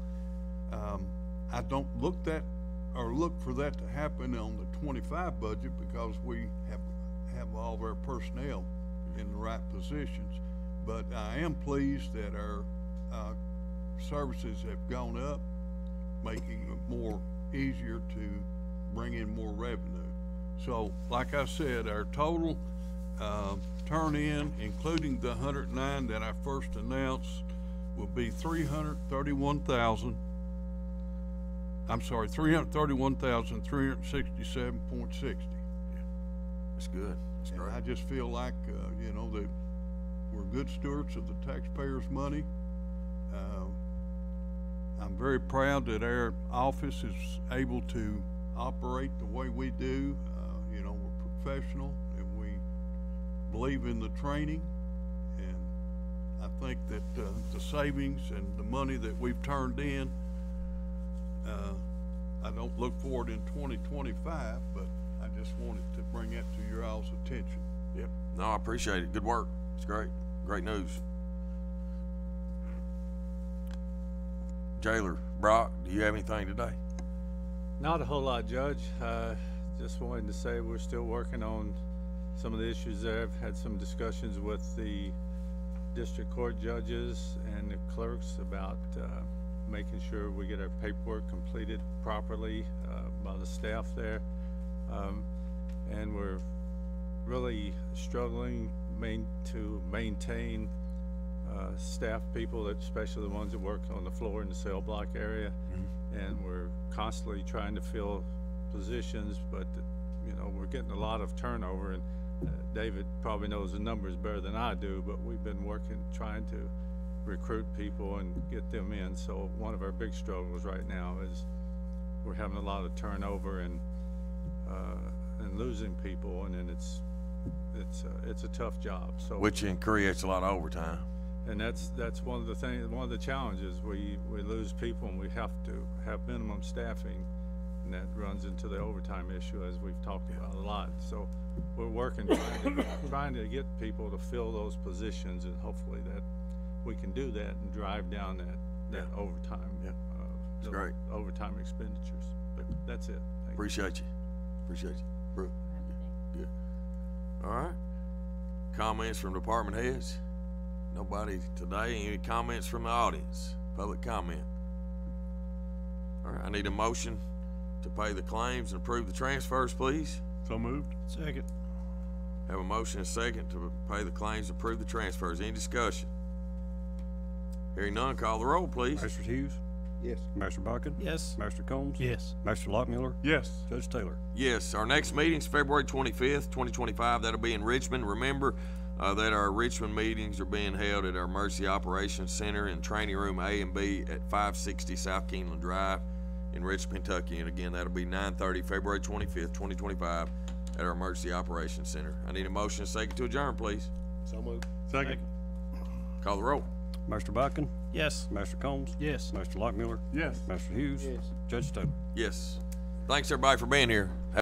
I don't look for that to happen on the 25 budget because we have all of our personnel in the right positions. But I am pleased that our services have gone up, making it more easier to bring in more revenue. So, like I said, our total turn-in, including the 109 that I first announced, will be $331,367.60. That's good. That's great. I just feel like, you know, that we're good stewards of the taxpayers' money. I'm very proud that our office is able to operate the way we do. You know, we're professional and we believe in the training. And I think that the savings and the money that we've turned in I don't look forward in 2025, but I just wanted to bring that to your all's attention. Yep. No, I appreciate it. Good work. It's great. Great news. Jailer Brock, do you have anything today? Not a whole lot, Judge. Just wanted to say we're still working on some of the issues there. I've had some discussions with the district court judges and the clerks about making sure we get our paperwork completed properly by the staff there. And we're really struggling to maintain staff people, especially the ones that work on the floor in the cell block area. And we're constantly trying to fill positions, but you know, we're getting a lot of turnover, and David probably knows the numbers better than I do, but we've been working, trying to recruit people and get them in. So one of our big struggles right now is we're having a lot of turnover and losing people, and then it's a tough job. So which creates a lot of overtime. And that's one of the things, one of the challenges. We lose people, and we have to have minimum staffing, and that runs into the overtime issue, as we've talked about a lot. So we're working, trying to get people to fill those positions, and hopefully that we can do that and drive down that overtime. It's great. Overtime expenditures. But that's it. Thank Appreciate you. Appreciate you. Brooke? Good. All right. Comments from department heads? Nobody today. Any comments from the audience? Public comment? All right. I need a motion to pay the claims and approve the transfers, please. So moved. Second. Have a motion and a second to pay the claims and approve the transfers. Any discussion? Hearing none, call the roll, please. Master Hughes? Yes. Master Buchan? Yes. Master Combs? Yes. Master Lockmiller? Yes. Judge Taylor? Yes, our next meeting's February 25th, 2025. That'll be in Richmond. Remember that our Richmond meetings are being held at our Emergency Operations Center in Training Room A and B at 560 South Keeneland Drive in Richmond, Kentucky. And again, that'll be 9:30, February 25th, 2025 at our Emergency Operations Center. I need a motion and a second to adjourn, please. So moved. Second. Call the roll. Master Buchan? Yes. Master Combs? Yes. Master Lockmiller? Yes. Master Hughes? Yes. Judge Taylor? Yes. Thanks, everybody, for being here.